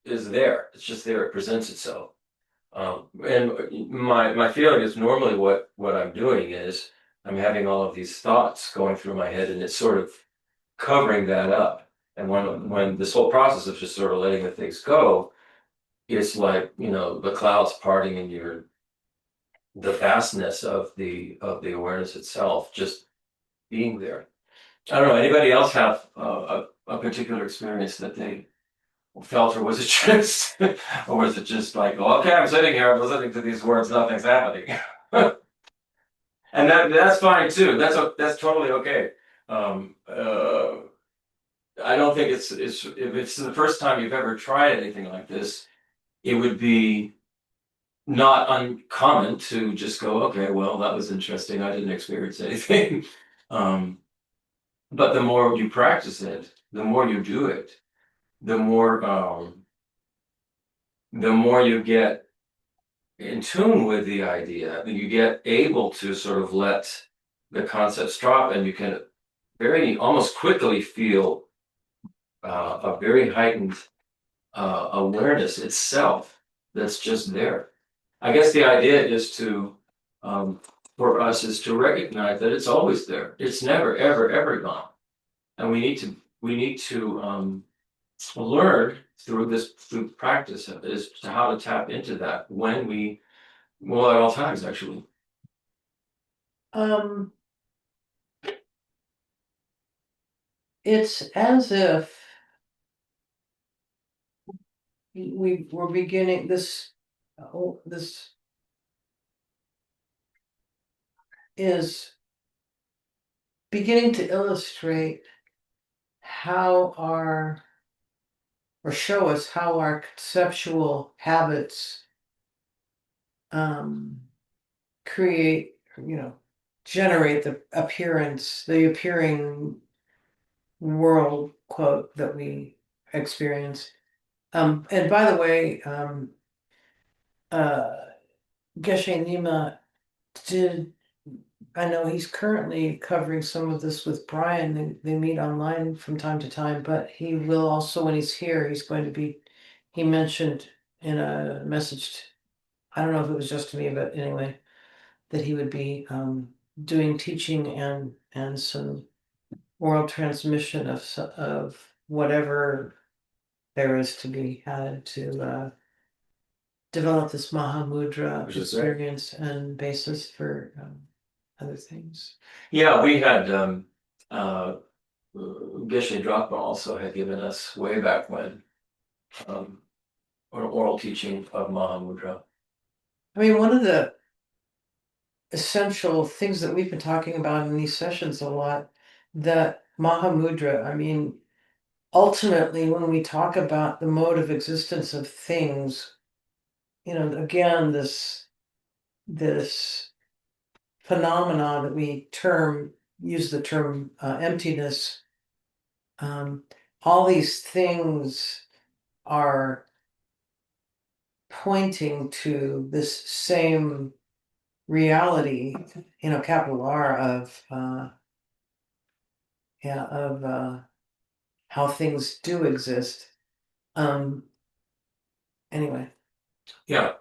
is there. It's just there. It presents itself. And my feeling is normally what I'm doing is I'm having all of these thoughts going through my head, and it's sort of covering that up. And when this whole process of just sort of letting the things go, it's like the clouds parting, and the vastness of the awareness itself just being there. I don't know. Anybody else have a particular experience that they felt, or was it just, or was it just like, oh, okay, I'm sitting here, I'm listening to these words, nothing's happening, and that's fine too. That's totally okay. I don't think it's if it's the first time you've ever tried anything like this, it would be not uncommon to just go, okay, well, that was interesting. I didn't experience anything. But the more you practice it, the more you do it, the more you get in tune with the idea, and you get able to sort of let the concepts drop, and you can very almost quickly feel a very heightened awareness itself that's just there. I guess the idea is to, for us, is to recognize that it's always there. It's never, ever, ever gone, and we need to learn through practice as to how to tap into that when we, well, at all times actually. It's as if we're beginning this. This is beginning to illustrate how or show us how our conceptual habits create, generate the appearing world quote that we experience. And by the way, Geshe Nima did. I know he's currently covering some of this with Brian. They meet online from time to time, but he will also, when he's here, he's going to be. He mentioned in a message. I don't know if it was just to me, but anyway, that he would be doing teaching and some oral transmission of whatever there is to be had to develop this Mahamudra Which is great. experience and basis for other things. Yeah, we had Geshe Drachma also had given us way back when an oral teaching of Mahamudra. I mean, one of the essential things that we've been talking about in these sessions a lot, that Mahamudra, I mean, ultimately, when we talk about the mode of existence of things, again, this phenomena that we use the term emptiness, all these things are pointing to this same reality, capital R of how things do exist. Anyway. Yeah.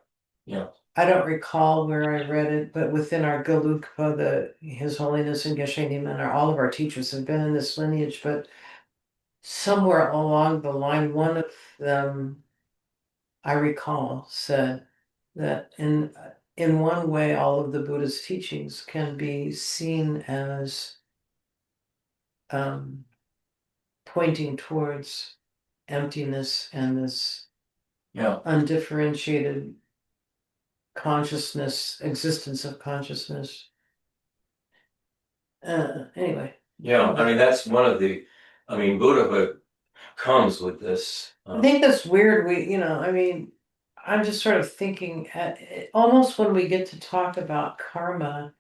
I don't recall where I read it, but within our Gelugpa, His Holiness and Geshe Niman, all of our teachers have been in this lineage, but somewhere along the line, one of them, I recall, said that in one way, all of the Buddha's teachings can be seen as pointing towards emptiness and this undifferentiated consciousness, existence of consciousness. Anyway. Yeah, I mean, that's one of the, Buddhahood comes with this. I think that's weird. I mean, I'm just sort of thinking almost when we get to talk about karma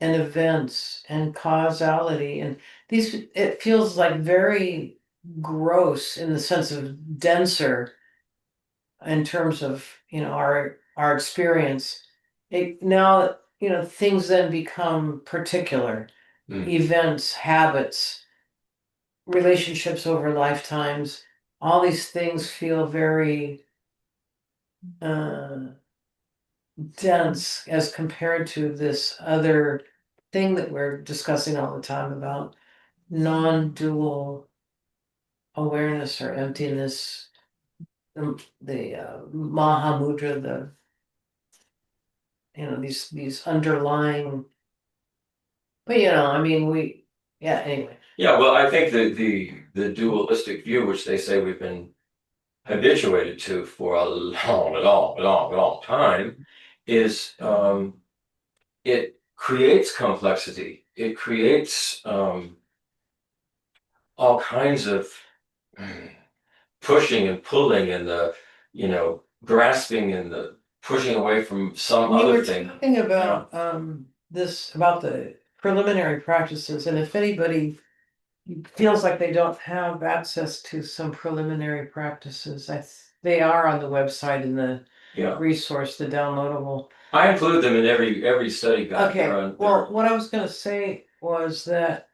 and events and causality and it feels like very gross in the sense of denser in terms of, our experience. Now, things then become particular. Events, habits, relationships over lifetimes, all these things feel very dense as compared to this other thing that we're discussing all the time about non-dual awareness or emptiness, the Mahamudra, these underlying, but I mean, anyway. Yeah, well, I think the dualistic view, which they say we've been habituated to for a long time, is it creates complexity. It creates all kinds of pushing and pulling and the grasping and the pushing away from some other thing. We were talking about about the preliminary practices, and if anybody feels like they don't have access to some preliminary practices, they are on the website in the Yeah. resource, the downloadable. I include them in every study guide. Okay, well, what I was gonna say was that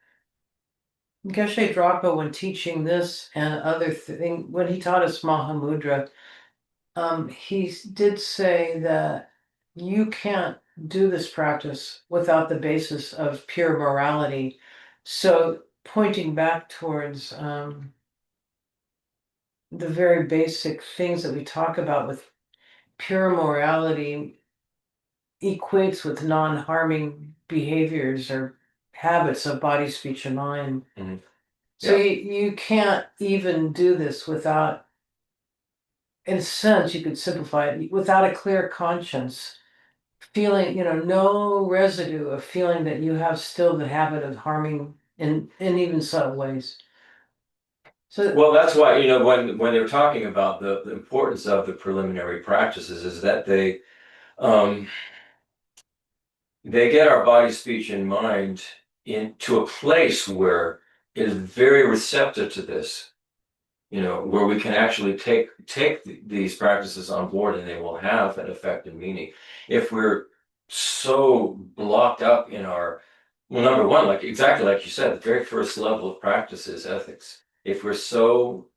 Geshe Drapa, when teaching this and other thing, when he taught us Mahamudra, he did say that you can't do this practice without the basis of pure morality. So pointing back towards the very basic things that we talk about with pure morality equates with non-harming behaviors or habits of body, speech, and mind. Mhm. So Yeah. you can't even do this without, in a sense, you could simplify it, without a clear conscience, feeling, no residue of feeling that you have still the habit of harming in even subtle ways. So, Well, that's why, when they're talking about the importance of the preliminary practices is that they get our body, speech, and mind into a place where it is very receptive to this, where we can actually take these practices on board and they will have an effect and meaning. If we're so blocked up in well, number one, exactly like you said, the very first level of practice is ethics. If we're so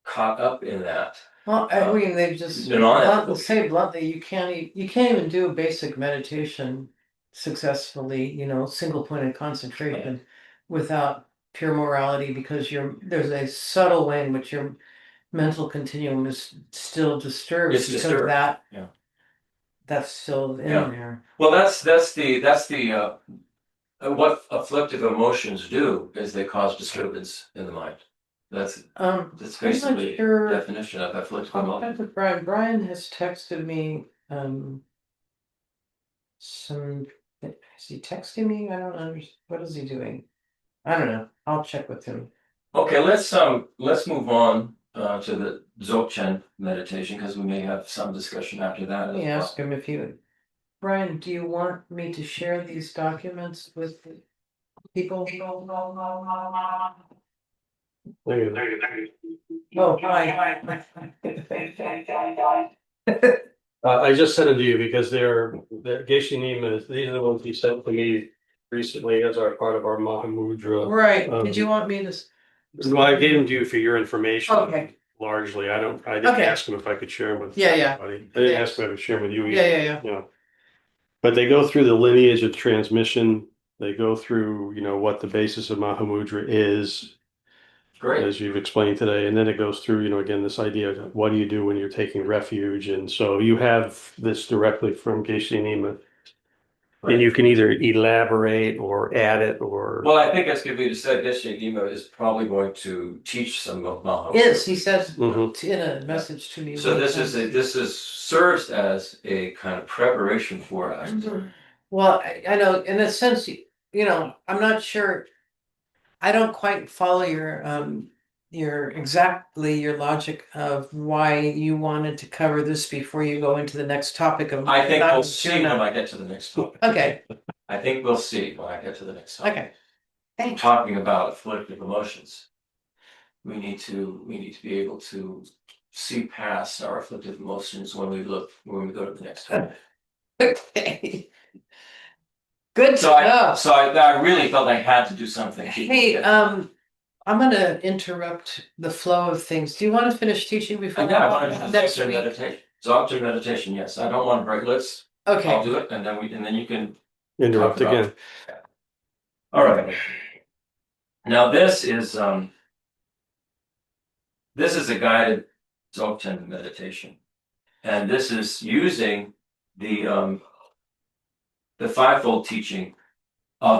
caught up in that, well, I mean, they just say bluntly, you can't even do a basic meditation successfully, single pointed concentration without pure morality, because there's a subtle way in which your mental continuum is still disturbed It's because disturbed. that Yeah. that's still in Yeah. there. Well, that's the what afflictive emotions do is they cause disturbance in the mind. That's I'm basically not sure. the definition of afflictive I'll emotion. check with Brian. Brian has texted me some. Is he texting me? I don't understand. What is he doing? I don't know. I'll check with him. Okay, let's move on to the Dzogchen meditation because we may have some discussion after that. Let me ask him if you. Brian, do you want me to share these documents with people? Oh, hi. I just sent it to you because they're Geshe Nima. These are the ones he sent to me recently as our part of our Mahamudra. Right. Did you want me to? Well, I gave them to you for your information. Okay. Largely, I didn't Okay. ask him if I could share them with Yeah. everybody. I didn't ask him if I could share them with you either. Yeah. You know. But they go through the lineage of transmission. They go through, what the basis of Mahamudra is, Great. as you've explained today. And then it goes through, again, this idea of what do you do when you're taking refuge. And so you have this directly from Geshe Nima. Right. And you can either elaborate or add it or. Well, I think as Kavita said, Geshe Nima is probably going to teach some of Mahamudra. Yes, he says Mhm. in a message to me. So this serves as a kind of preparation for us. Well, I know in a sense, I'm not sure. I don't quite follow your logic of why you wanted to cover this before you go into the next topic of. I think we'll see when I get to the next topic. Okay. I think we'll see when I get to the next topic. Okay. Thanks. Talking about afflictive emotions, we need to be able to see past our afflictive emotions when we go to the next topic. Okay. Good So stuff. I really felt I had to do something. Hey, I'm going to interrupt the flow of things. Do you want to finish teaching before I want to next Dzogchen week? meditation. Dzogchen meditation, yes. I don't want to break. Okay. I'll do it, and then you can Interrupt again. All right. Now this is a guided Dzogchen meditation, and this is using the fivefold teaching.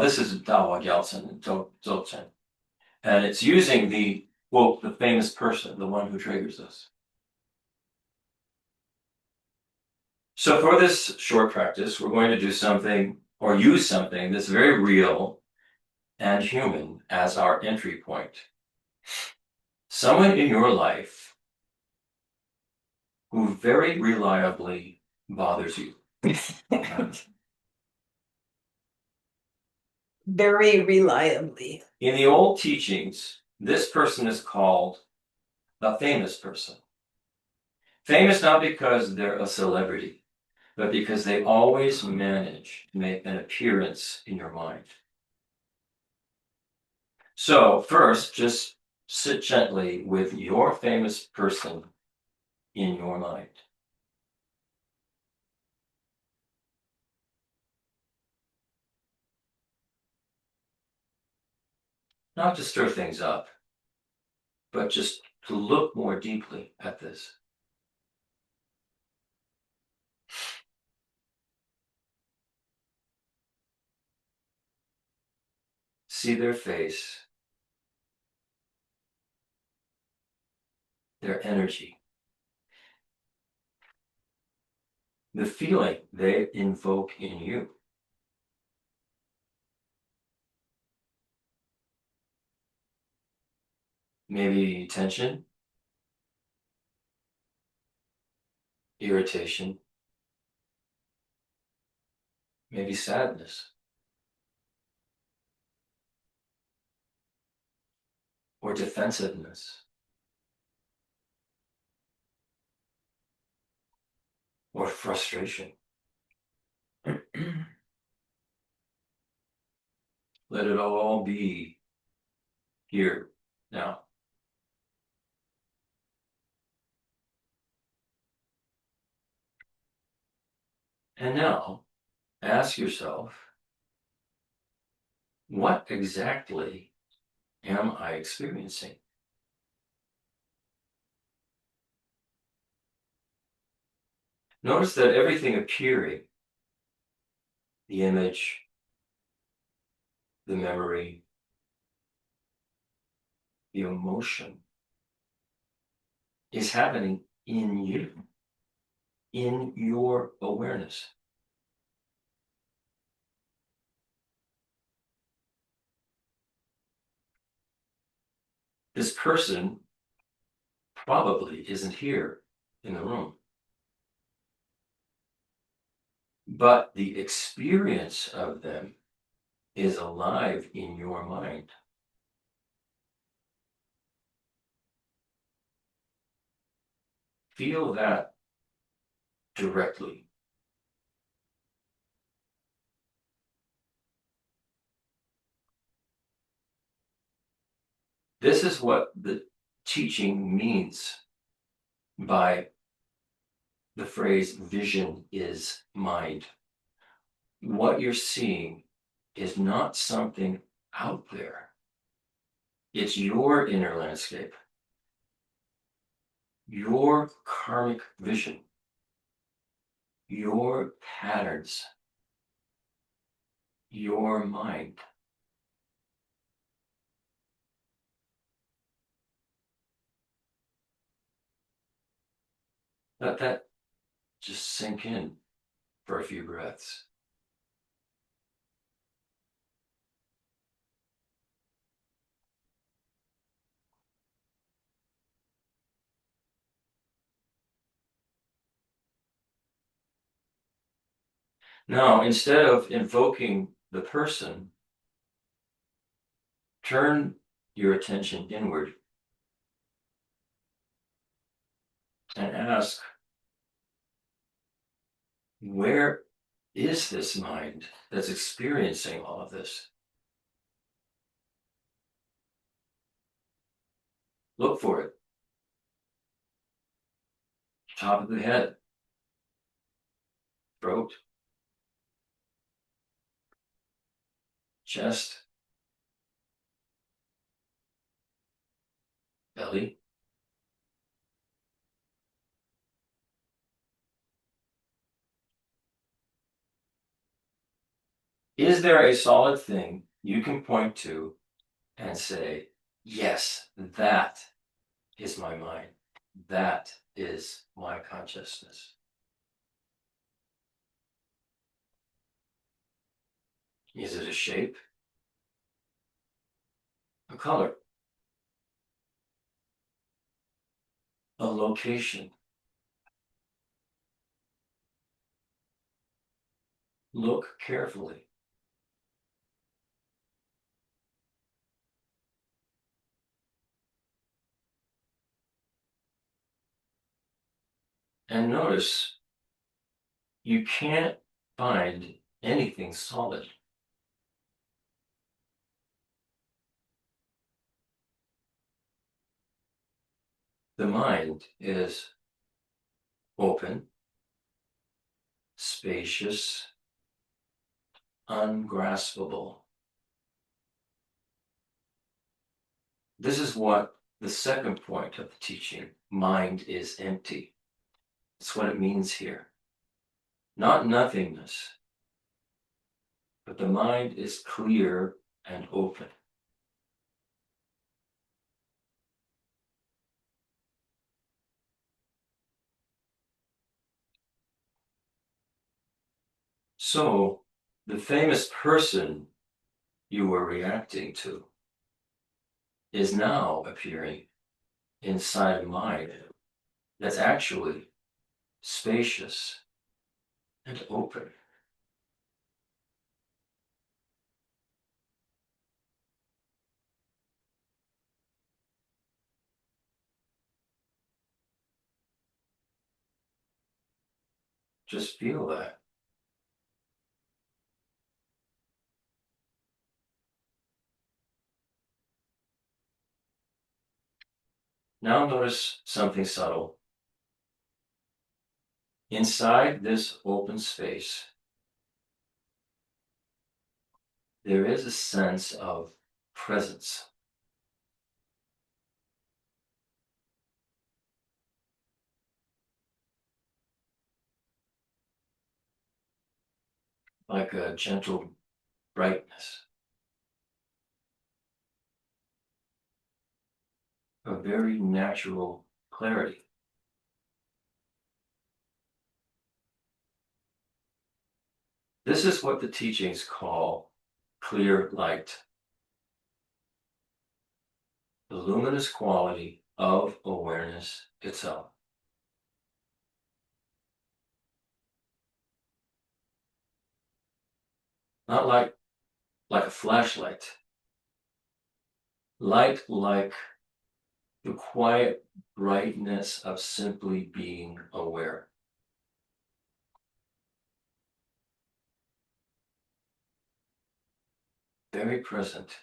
This is Dawa Gyaltsen and Dzogchen, and it's using the quote, the famous person, the one who triggers us. So for this short practice, we're going to do something or use something that's very real and human as our entry point. Someone in your life who very reliably bothers you. Very reliably. In the old teachings, this person is called the famous person. Famous not because they're a celebrity, but because they always manage to make an appearance in your mind. So first, just sit gently with your famous person in your mind. Not to stir things up, but just to look more deeply at this. See their face, their energy, the feeling they invoke in you. Maybe tension, irritation, maybe sadness, or defensiveness, or frustration. Let it all be here now. And now, ask yourself, what exactly am I experiencing? Notice that everything appearing, the image, the memory, the emotion, is happening in you, in your awareness. This person probably isn't here in the room, but the experience of them is alive in your mind. Feel that directly. This is what the teaching means by the phrase vision is mind. What you're seeing is not something out there. It's your inner landscape, your karmic vision, your patterns, your mind. Let that just sink in for a few breaths. Now, instead of invoking the person, turn your attention inward and ask, where is this mind that's experiencing all of this? Look for it. Top of the head, throat, chest, belly. Is there a solid thing you can point to and say, yes, that is my mind. That is my consciousness. Is it a shape? A color? A location? Look carefully. And notice you can't find anything solid. The mind is open, spacious, ungraspable. This is what the second point of the teaching, mind is empty. That's what it means here. Not nothingness, but the mind is clear and open. So, the famous person you were reacting to is now appearing inside a mind that's actually spacious and open. Just feel that. Now notice something subtle. Inside this open space, there is a sense of presence. Like a gentle brightness, a very natural clarity. This is what the teachings call clear light, the luminous quality of awareness itself. Not like a flashlight, light like the quiet brightness of simply being aware. Very present,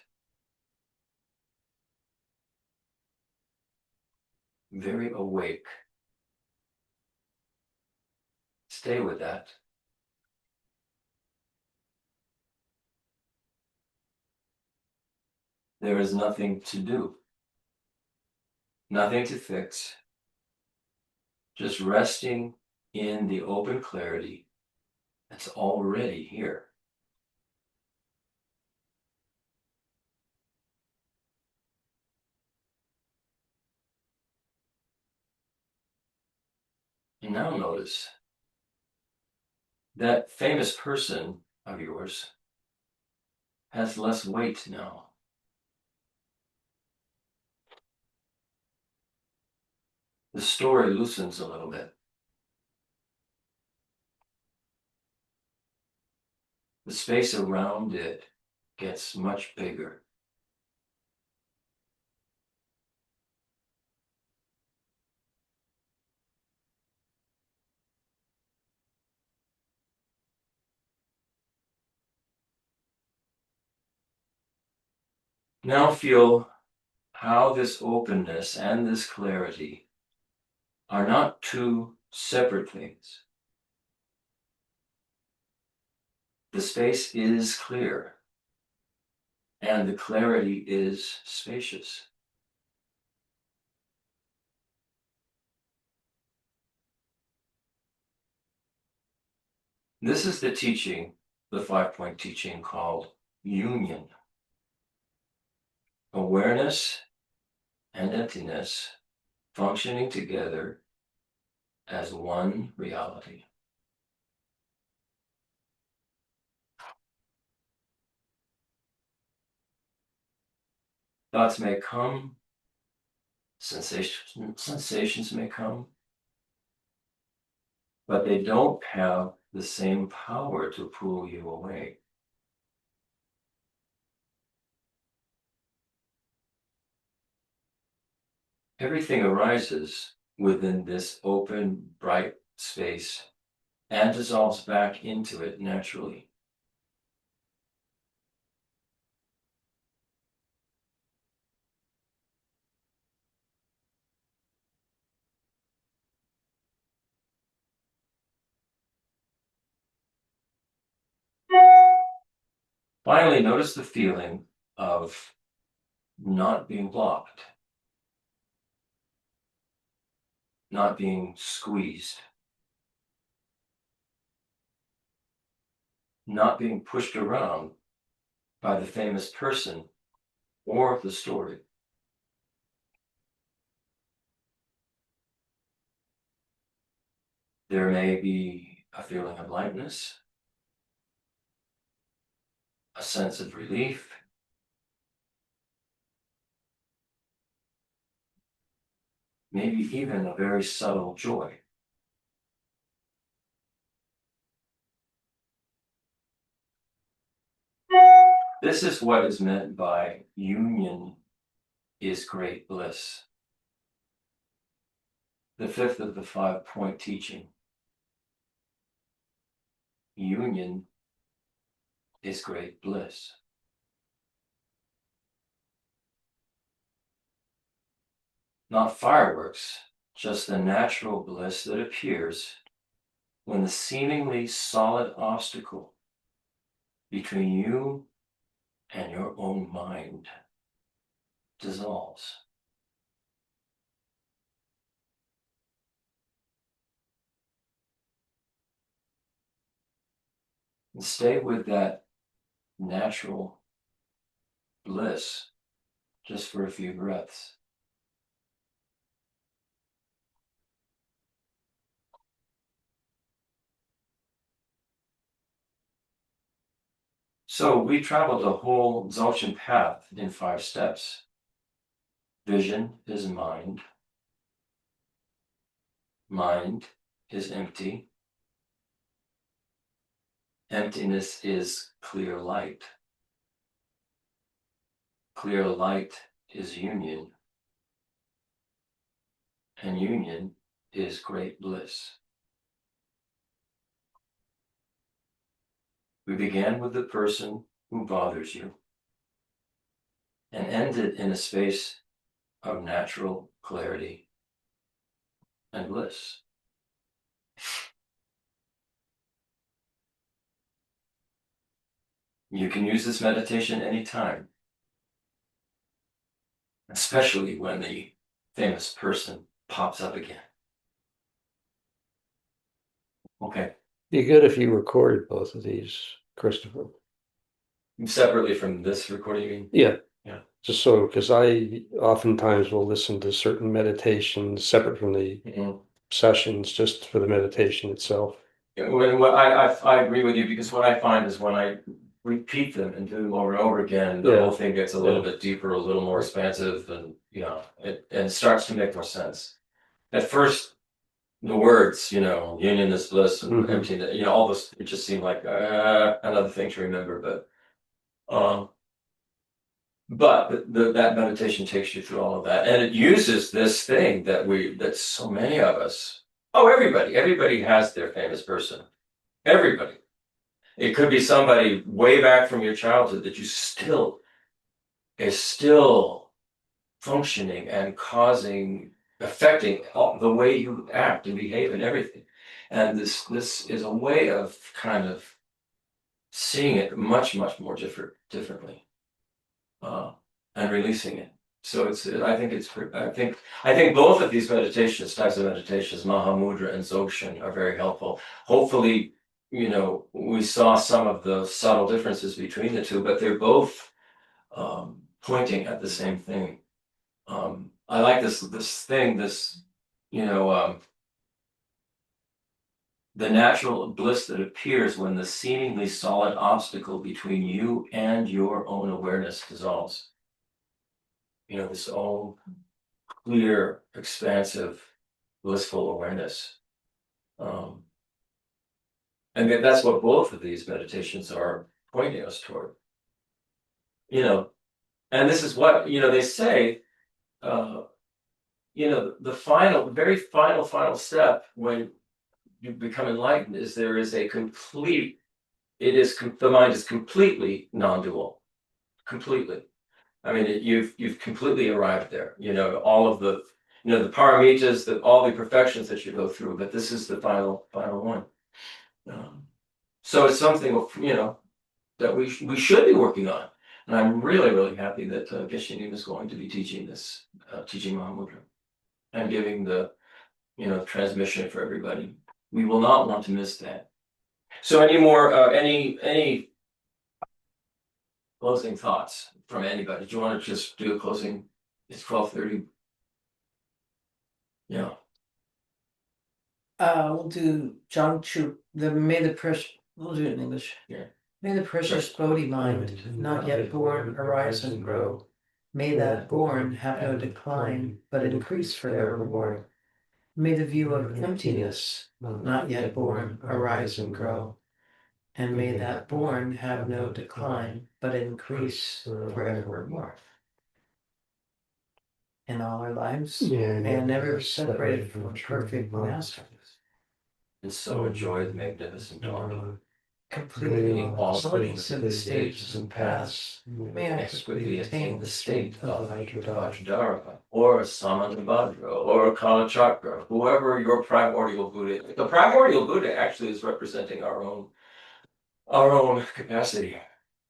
very awake. Stay with that. There is nothing to do, nothing to fix, just resting in the open clarity that's already here. And now notice that famous person of yours has less weight now. The story loosens a little bit. The space around it gets much bigger. Now feel how this openness and this clarity are not two separate things. The space is clear, and the clarity is spacious. This is the teaching, the 5-point teaching called union. Awareness and emptiness functioning together as one reality. Thoughts may come, sensations may come, but they don't have the same power to pull you away. Everything arises within this open, bright space and dissolves back into it naturally. Finally, notice the feeling of not being blocked, not being squeezed, not being pushed around by the famous person or the story. There may be a feeling of lightness, a sense of relief, maybe even a very subtle joy. This is what is meant by union is great bliss. The fifth of the 5-point teaching. Union is great bliss. Not fireworks, just the natural bliss that appears when the seemingly solid obstacle between you and your own mind dissolves. And stay with that natural bliss just for a few breaths. So we traveled the whole Dzogchen path in 5 steps. Vision is mind. Mind is empty. Emptiness is clear light. Clear light is union. And union is great bliss. We began with the person who bothers you and ended in a space of natural clarity and bliss. You can use this meditation anytime, especially when the famous person pops up again. Okay. Be good if you recorded both of these, Christopher. Separately from this recording, you mean? Yeah. Yeah. Just so, because I oftentimes will listen to certain meditations separate from the sessions, just for the meditation itself. I agree with you, because what I find is when I repeat them and do them over and over again, the whole thing gets a little bit deeper, a little more expansive, and it starts to make more sense. At first, the words, union is bliss and emptiness, all this, it just seemed like another thing to remember. But that meditation takes you through all of that, and it uses this thing that so many of us, everybody has their famous person. Everybody. It could be somebody way back from your childhood that is still functioning and affecting the way you act and behave and everything. And this is a way of kind of seeing it much, much more differently, and releasing it. So I think both of these types of meditations, Mahamudra and Dzogchen, are very helpful. Hopefully, we saw some of the subtle differences between the two, but they're both pointing at the same thing. I like this thing, the natural bliss that appears when the seemingly solid obstacle between you and your own awareness dissolves. This own clear, expansive, blissful awareness. And that's what both of these meditations are pointing us toward. And this is what, they say, the very final step when you become enlightened is there is a complete, the mind is completely non-dual, completely. I mean, you've completely arrived there. All of the, the paramitas, all the perfections that you go through, but this is the final one. So it's something, that we should be working on. And I'm really, really happy that Geshe is going to be teaching teaching Mahamudra and giving the, transmission for everybody. We will not want to miss that. So any closing thoughts from anybody? Do you want to just do a closing? It's 12:30. Yeah. We'll do John Chu, we'll do it in English. Yeah. May the precious Bodhi mind, not yet born, arise and grow. May that born have no decline, but increase forevermore. May the view of emptiness, not yet born, arise and grow. And may that born have no decline, but increase forevermore. In all our lives, and never separated from perfect master. And so enjoy the magnificent dawn. Completely all floating things through the stages and paths. May I quickly attain the state of Vajradhara, or Samantabhadra, or Kalachakra, whoever your primordial Buddha is. The primordial Buddha actually is representing our own capacity.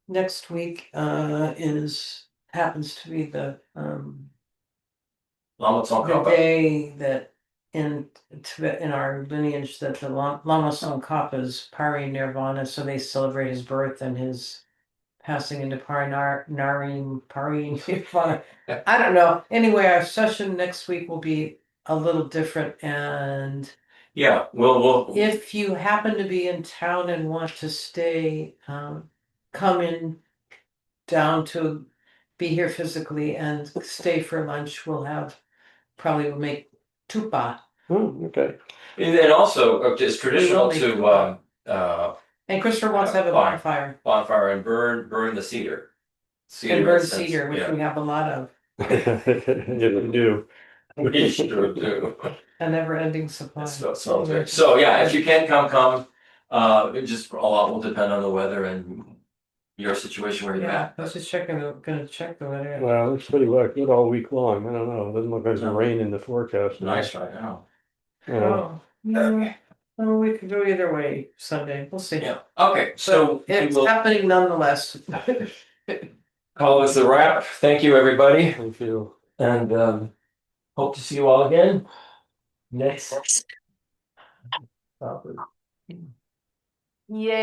Next week happens to be the Lama Tsongkhapa. day that in Tibet, in our lineage, that the Lama Tsongkhapa's parinirvana, so they celebrate his birth and his passing into parinirvana. I don't know. Anyway, our session next week will be a little different, and Yeah, we'll if you happen to be in town and want to stay, come in down to be here physically and stay for lunch. We'll make tupa. Okay. and also it's traditional We will to And Christopher wants to have a bonfire. bonfire and burn the cedar. And burn incense, cedar, which yeah. we have a lot of. Yeah, we do. We sure do. A never-ending supply. So yeah, if you can come. It just a lot will depend on the weather and your situation where you're Yeah, at. I was just gonna check the weather. Well, it's pretty good all week long. I don't know. It doesn't look like there's rain in the forecast. It's nice right now. Oh, yeah. Oh, we could go either way Sunday. We'll see. Yeah. Okay. So It's we will happening nonetheless. call this a wrap. Thank you, everybody, Thank you. and hope to see you all again next. Yay.